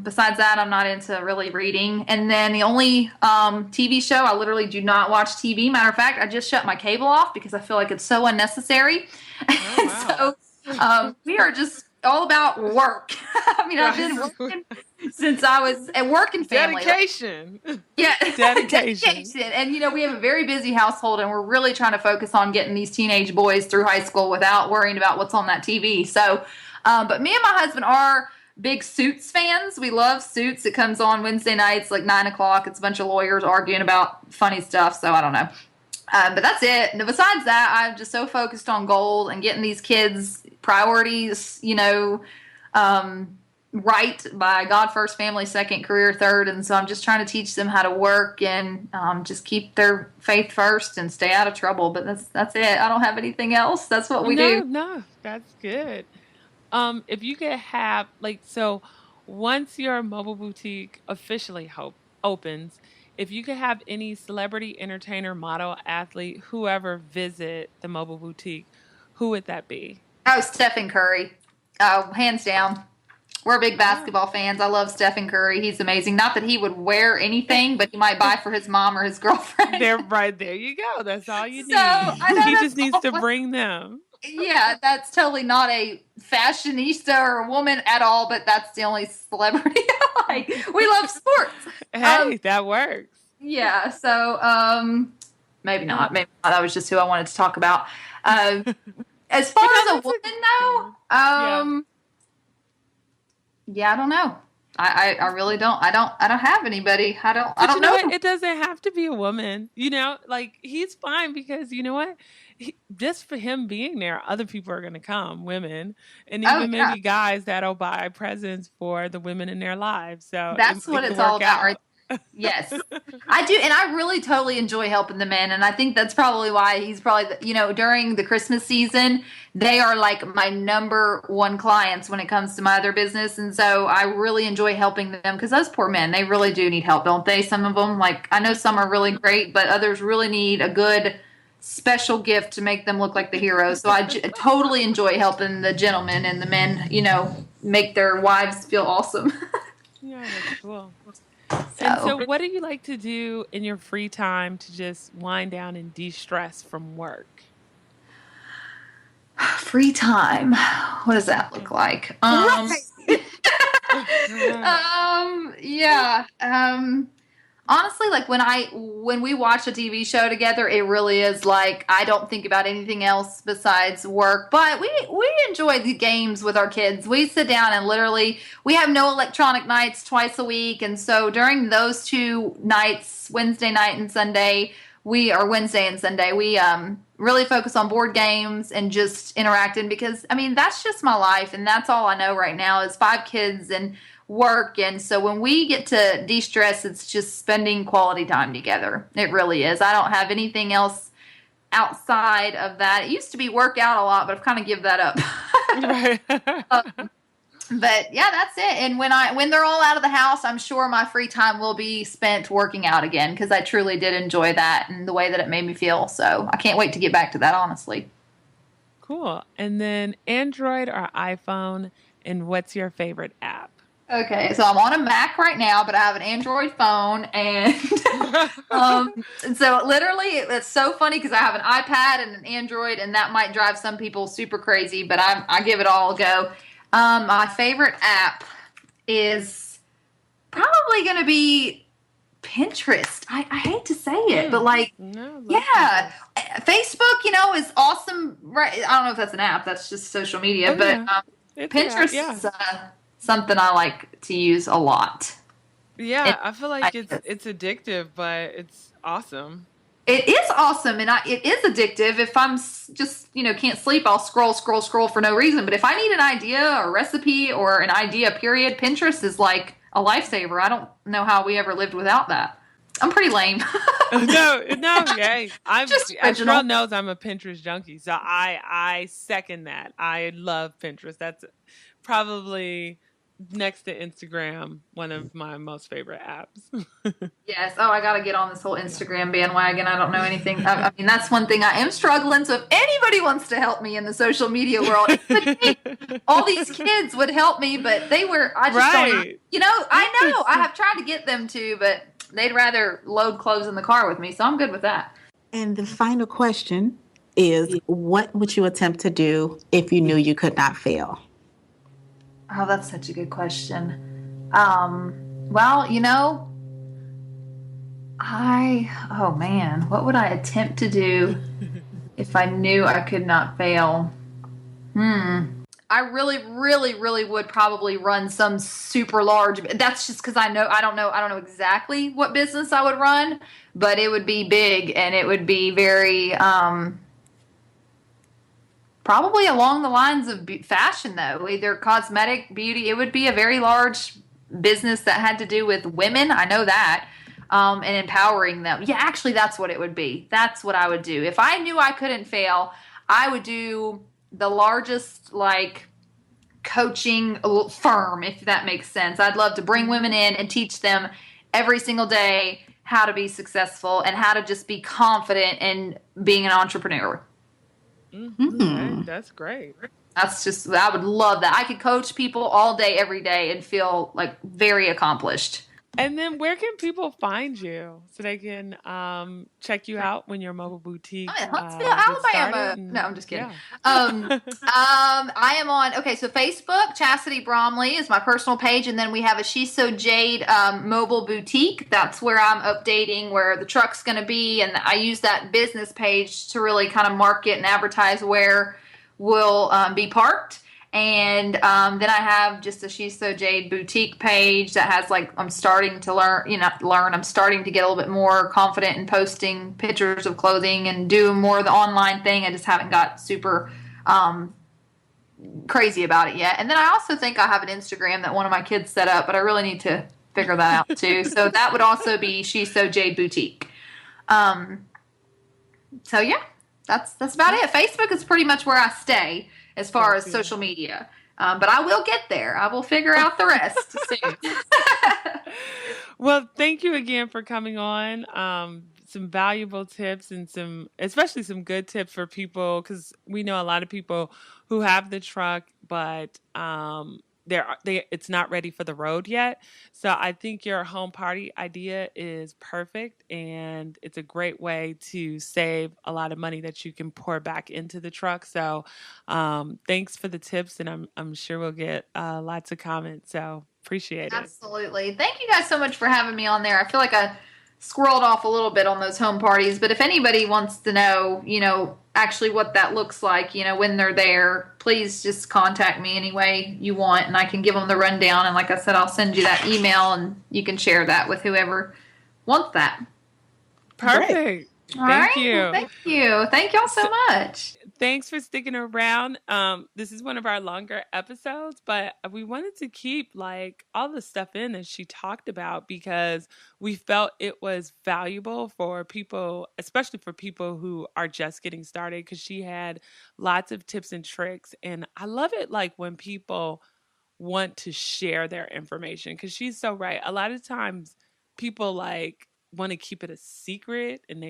besides that, I'm not into really reading. And then the only TV show, I literally do not watch TV. Matter of fact, I just shut my cable off because I feel like it's so unnecessary. Oh, wow. So we are just all about work. I mean, I've been working since I was at work and family. Dedication. Yeah. Dedication. And, you know, we have a very busy household, and we're really trying to focus on getting these teenage boys through high school without worrying about what's on that TV. So, but me and my husband are big Suits fans. We love Suits. It comes on Wednesday nights, like 9:00. It's a bunch of lawyers arguing about funny stuff. So I don't know. But that's it. And besides that, I'm just so focused on gold and getting these kids priorities, you know, right by God first, family second, career third, and so I'm just trying to teach them how to work and just keep their faith first and stay out of trouble. But that's it. I don't have anything else. That's what we do. No, that's good. If you could have so once your mobile boutique officially opens, if you could have any celebrity, entertainer, model, athlete, whoever visit the mobile boutique, who would that be? Oh, Stephen Curry, oh, hands down. We're big Oh, basketball fans. I love Stephen Curry. He's amazing. Not that he would wear anything, but he might buy for his mom or his girlfriend. they're right there. You go. That's all you So I need. know He that's just needs to awful. bring them. Yeah, that's totally not a fashionista or a woman at all, but that's the only celebrity I like. We love sports. Um, Hey, that works. yeah, so maybe not. Maybe not. That was just who I wanted to talk about. Uh, as far But no, as a that's woman a good though, one. Yeah. yeah, I don't know. I really don't. I don't have anybody. I But you don't know know what? them. It doesn't have to be a woman. Like he's fine because you know what? Just for him being there, other people are going to come, women, and Oh even yeah. maybe guys that'll buy presents for the women in their lives. So That's it what could it's all work about, right? out. Yes, I do, and I really totally enjoy helping the men, and I think that's probably why he's probably during the Christmas season they are like my number one clients when it comes to my other business, and so I really enjoy helping them because those poor men, they really do need help, don't they? Some of them, like I know some are really great, but others really need a good special gift to make them look like the heroes. So I totally enjoy helping the gentlemen and the men, make their wives feel awesome. Yeah, that's cool. And So. so, what do you like to do in your free time to just wind down and de-stress from work? Free time. What does that look like? Right. Yeah. Honestly, like when we watch a TV show together, it really is like I don't think about anything else besides work. But we enjoy the games with our kids. We sit down and literally we have no electronic nights twice a week, and so during those two nights, Wednesday night and Sunday, Wednesday and Sunday, we really focus on board games and just interacting because I mean that's just my life and that's all I know right now is five kids and work. And so when we get to de-stress, it's just spending quality time together. It really is. I don't have anything else outside of that. It used to be work out a lot, but I've kind of give that up. Right. But yeah, that's it. And when they're all out of the house, I'm sure my free time will be spent working out again because I truly did enjoy that and the way that it made me feel. So I can't wait to get back to that, honestly. Cool. And then Android or iPhone, and what's your favorite app? Okay, so I'm on a Mac right now, but I have an Android phone, and so literally it's so funny because I have an iPad and an Android, and that might drive some people super crazy, but I give it all a go. My favorite app is probably going to be Pinterest. I hate to say it, but like, No, love yeah, Pinterest. Facebook, is awesome. Right? I don't know if that's an app. That's just social media, Oh but yeah, it's an app. Pinterest Yeah, is something I like to use a lot. yeah. It, I feel I, like it's addictive, but it's awesome. it is awesome, and it is addictive. If I'm just can't sleep, I'll scroll for no reason. But if I need an idea or recipe or an idea, period, Pinterest is like a lifesaver. I don't know how we ever lived without that. I'm pretty lame. No, yay. Just As girl original. knows, I'm a Pinterest junkie, so I second that. I love Pinterest. That's probably next to Instagram, one of my most favorite apps. Yes. Oh, I got to get on this whole Instagram bandwagon. I don't know anything. I mean, that's one thing I am struggling. So if anybody wants to help me in the social media world, it would be all these kids would help me, but I just don't, Right. I know I have tried to get them to, but they'd rather load clothes in the car with me. So I'm good with that. And the final question is, what would you attempt to do if you knew you could not fail? Oh, that's such a good question. Well, oh man, what would I attempt to do if I knew I could not fail? I really, really, really would probably run some super large. That's just because I don't know exactly what business I would run, but it would be big and it would be very, Probably along the lines of fashion, though, either cosmetic, beauty. It would be a very large business that had to do with women. I know that. And empowering them. Yeah, actually, that's what it would be. That's what I would do. If I knew I couldn't fail, I would do the largest, like, coaching firm, if that makes sense. I'd love to bring women in and teach them every single day how to be successful and how to just be confident in being an entrepreneur. Okay, that's great. I would love that. I could coach people all day, every day, and feel like very accomplished. And then where can people find you so they can check you out when your mobile boutique Huntsville, gets Alabama. started? No, I'm just kidding. Yeah. I am on, so Facebook, Chasity Bromley is my personal page, and then we have a She's So Jade mobile boutique. That's where I'm updating where the truck's going to be, and I use that business page to really kind of market and advertise where we'll be parked. And then I have just a She's So Jade boutique page that has, like, I'm starting to I'm starting to get a little bit more confident in posting pictures of clothing and do more of the online thing. I just haven't got super crazy about it yet. And then I also think I have an Instagram that one of my kids set up, but I really need to figure that out too. So that would also be She's So Jade boutique. So yeah, that's about it. Facebook is pretty much where I stay as far as social media. But I will get there. I will figure out the rest soon. Well, thank you again for coming on. Some valuable tips and especially some good tips for people, because we know a lot of people who have the truck, but it's not ready for the road yet. So I think your home party idea is perfect, and it's a great way to save a lot of money that you can pour back into the truck. So thanks for the tips, and I'm sure we'll get lots of comments. So appreciate it. Absolutely. Thank you guys so much for having me on there. I feel like I squirreled off a little bit on those home parties, but if anybody wants to know, actually what that looks like, when they're there, please just contact me any way you want, and I can give them the rundown. And like I said, I'll send you that email, and you can share that with whoever wants that. Perfect. Thank you. Well, thank you. Thank y'all so much. Thanks for sticking around. This is one of our longer episodes, but we wanted to keep like all the stuff in that she talked about because we felt it was valuable for people, especially for people who are just getting started, because she had lots of tips and tricks. And I love it like when people want to share their information, because she's so right. A lot of times people like want to keep it a secret, and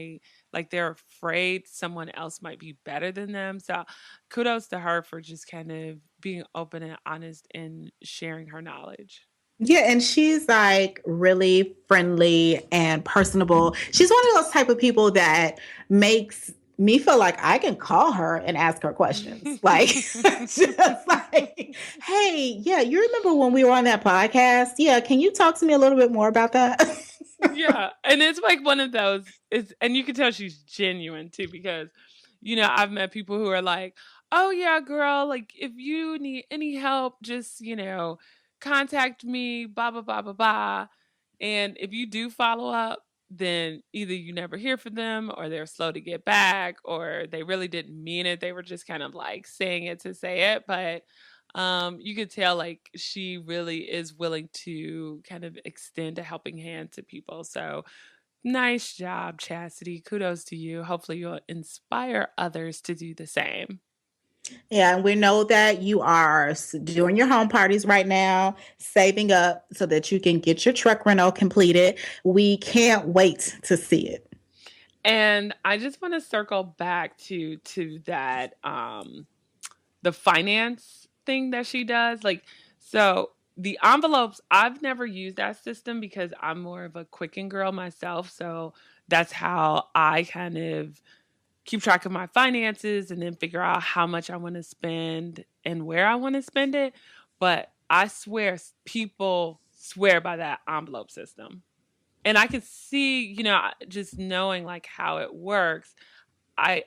they're afraid someone else might be better than them. So kudos to her for just kind of being open and honest and sharing her knowledge. Yeah, and she's like really friendly and personable. She's one of those type of people that makes me feel like I can call her and ask her questions. Like, just like, hey, yeah, you remember when we were on that podcast? Yeah, can you talk to me a little bit more about that? Yeah, and it's like one of those, and you can tell she's genuine too, because I've met people who are like, oh yeah, girl, like if you need any help, just contact me, blah blah blah blah blah. And if you do follow up, then either you never hear from them, or they're slow to get back, or they really didn't mean it, they were just kind of like saying it to say it. But you could tell like she really is willing to kind of extend a helping hand to people. So nice job, Chasity. Kudos to you. Hopefully you'll inspire others to do the same. Yeah, and we know that you are doing your home parties right now, saving up so that you can get your truck rental completed. We can't wait to see it. And I just want to circle back to that the finance thing that she does. Like, so the envelopes, I've never used that system because I'm more of a Quicken girl myself. So that's how I kind of keep track of my finances and then figure out how much I want to spend and where I want to spend it. But I swear people swear by that envelope system. And I can see, just knowing like how it works, I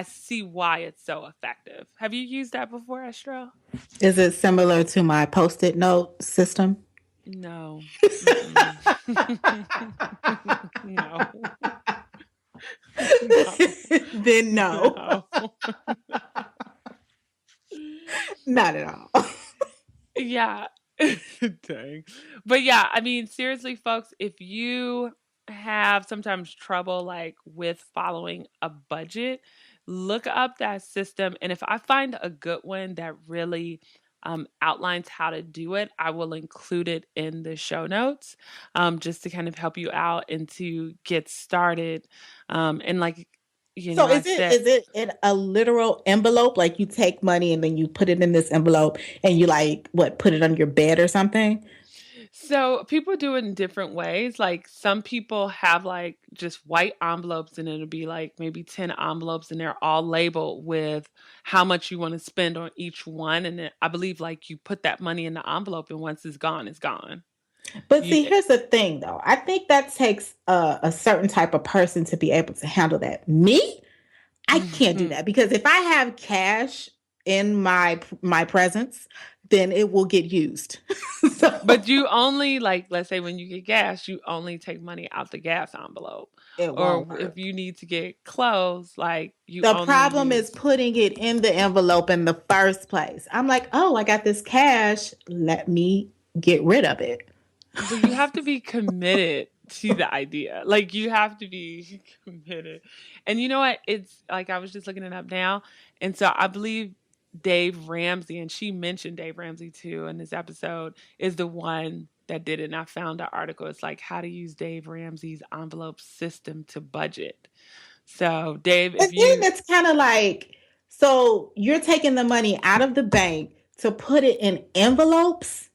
see why it's so effective. Have you used that before, Estrell? Is it similar to my Post-it note system? No. No. Then no. Not at all. Yeah. Dang. But yeah, I mean, seriously, folks, if you have sometimes trouble like with following a budget, look up that system. And if I find a good one that really outlines how to do it, I will include it in the show notes, just to kind of help you out and to get started. And like, So I is it said, is it in a literal envelope? Like you take money and then you put it in this envelope and you like what put it on your bed or something? so people do it in different ways. Like some people have like just white envelopes and it'll be like maybe 10 envelopes and they're all labeled with how much you want to spend on each one. And then I believe like you put that money in the envelope and once it's gone, it's gone. But You see, here's the thing though. I think that takes a certain type of person to be able to handle that. Me, I can't do that because if I have cash in my presence, then it will get used. But So you only like, let's say when you get gas, you only take money out the gas envelope. it Or won't if work. you need to get clothes, like you The only problem is use. putting it in the envelope in the first place. I'm like, oh, I got this cash. Let me get rid of it. But you have to be committed to the idea. Like you have to be committed. And you know what? It's like I was just looking it up now. And so I believe Dave Ramsey, and she mentioned Dave Ramsey too in this episode, is the one that did it. And I found an article. It's like how to use Dave Ramsey's envelope system to budget. So Dave, But if then you it's kind of like, so you're taking the money out of the bank to put it in envelopes.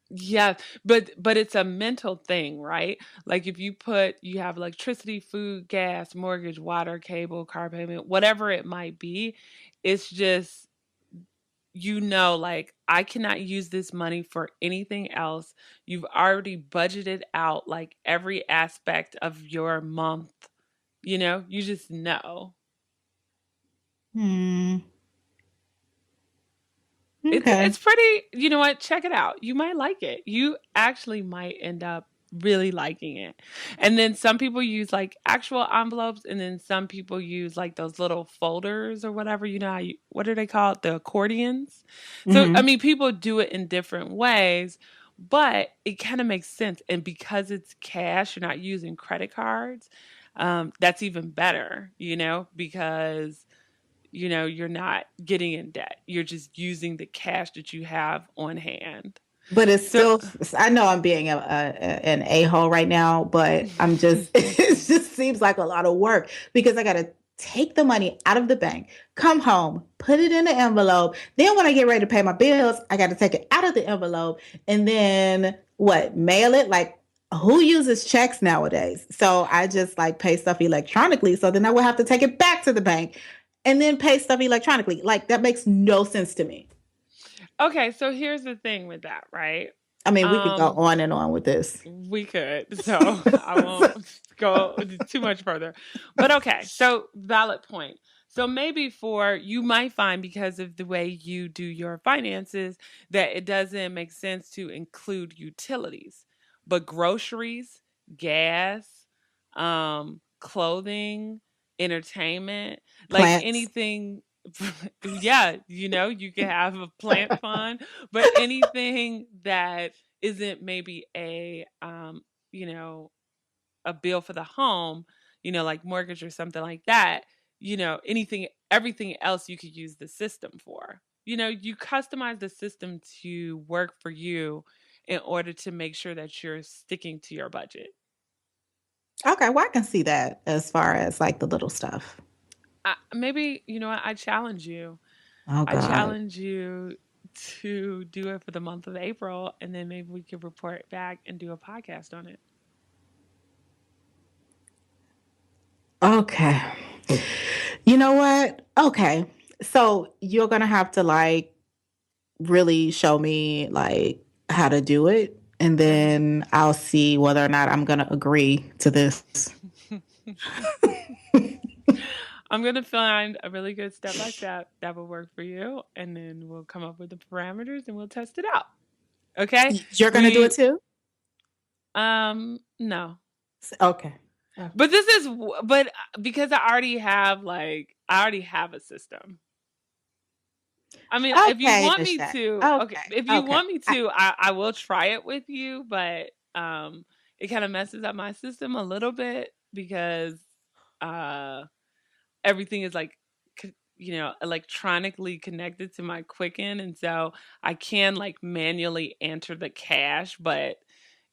yeah, but it's a mental thing, right? Like if you have electricity, food, gas, mortgage, water, cable, car payment, whatever it might be, it's just like I cannot use this money for anything else. You've already budgeted out like every aspect of your month, you just know. Hmm. It's Okay. pretty, you know what? Check it out. You might like it. You actually might end up really liking it. And then some people use like actual envelopes and then some people use like those little folders or whatever, what are they called? The accordions. So I Hmm. mean people do it in different ways, but it kind of makes sense. And because it's cash, you're not using credit cards. That's even better, because you're not getting in debt. You're just using the cash that you have on hand. But it's So, still, I know I'm being an a-hole right now, but I'm just, it just seems like a lot of work because I got to take the money out of the bank, come home, put it in the envelope. Then when I get ready to pay my bills, I got to take it out of the envelope and then what, mail it? Like, who uses checks nowadays? So I just like pay stuff electronically. So then I will have to take it back to the bank and then pay stuff electronically. Like, that makes no sense to me. okay, so here's the thing with that, right? I mean, we could go Um, on and on with this. we could, so I won't go too much further. But okay, so valid point. So maybe for you might find because of the way you do your finances that it doesn't make sense to include utilities, but groceries, gas, clothing, entertainment, like Plants. anything. Yeah, you can have a plant fund, but anything that isn't maybe you know, a bill for the home, like mortgage or something like that, anything everything else you could use the system for. You customize the system to work for you in order to make sure that you're sticking to your budget. Okay, well, I can see that as far as like the little stuff. Maybe, what, I challenge you. Oh I God. challenge you to do it for the month of April and then maybe we could report back and do a podcast on it. Okay. You know what? Okay. So you're gonna have to like really show me like how to do it, and then I'll see whether or not I'm gonna agree to this. I'm gonna find a really good step by step that will work for you, and then we'll come up with the parameters and we'll test it out. Okay? You're gonna do We it too? no, Okay. Okay. but because I already have a system. I mean, if you Okay, want Miss me Shay. to, okay, Okay. if you Okay. want me to, I will try it with you, but it kind of messes up my system a little bit because uh everything is like electronically connected to my Quicken, and so I can like manually enter the cash, but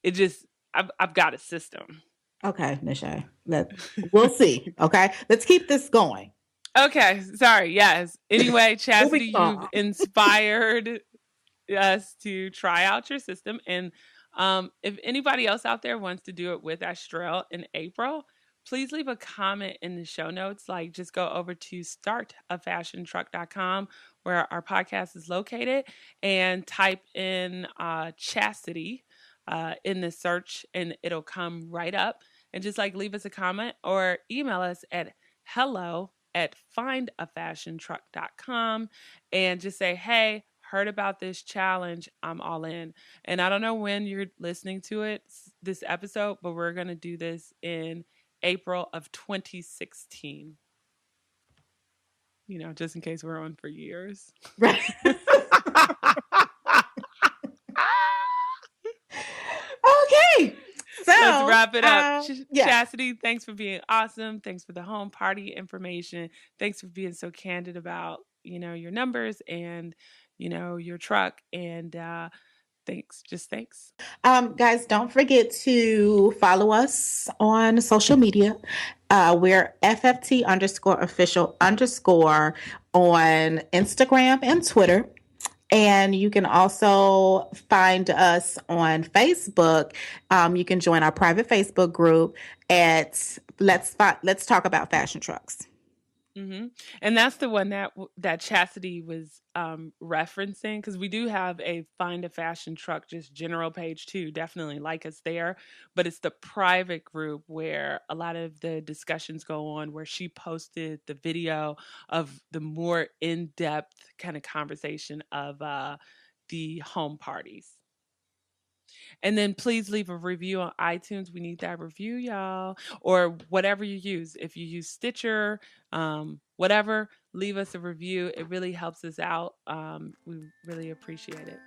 it just I've got a system. Okay, Miss Shay. We'll see. Okay. Let's keep this going. Okay, sorry. Yes. Anyway, Moving Chastity, you've along. inspired us to try out your system. And if anybody else out there wants to do it with Astrel in April, please leave a comment in the show notes. Like, just go over to startafashiontruck.com where our podcast is located and type in Chastity in the search and it'll come right up. And just like leave us a comment or email us at hello@findafashiontruck.com and just say, hey, heard about this challenge. I'm all in. And I don't know when you're listening to this episode, but we're going to do this in April of 2016. Just in case we're on for years. Right. Okay. Let's So, wrap it up. yes. Chastity, thanks for being awesome. Thanks for the home party information. Thanks for being so candid about, your numbers and, your truck. And thanks. Just thanks. Guys, don't forget to follow us on social media. We're FFT underscore official underscore on Instagram and Twitter. And you can also find us on Facebook. You can join our private Facebook group at Let's Talk About Fashion Trucks. And that's the one that Chastity was referencing, because we do have a Find a Fashion Truck just general page too. Definitely like us there, but it's the private group where a lot of the discussions go on. Where she posted the video of the more in depth kind of conversation of the home parties. And then please leave a review on iTunes. We need that review, y'all, or whatever you use. If you use Stitcher, whatever, leave us a review. It really helps us out. We really appreciate it.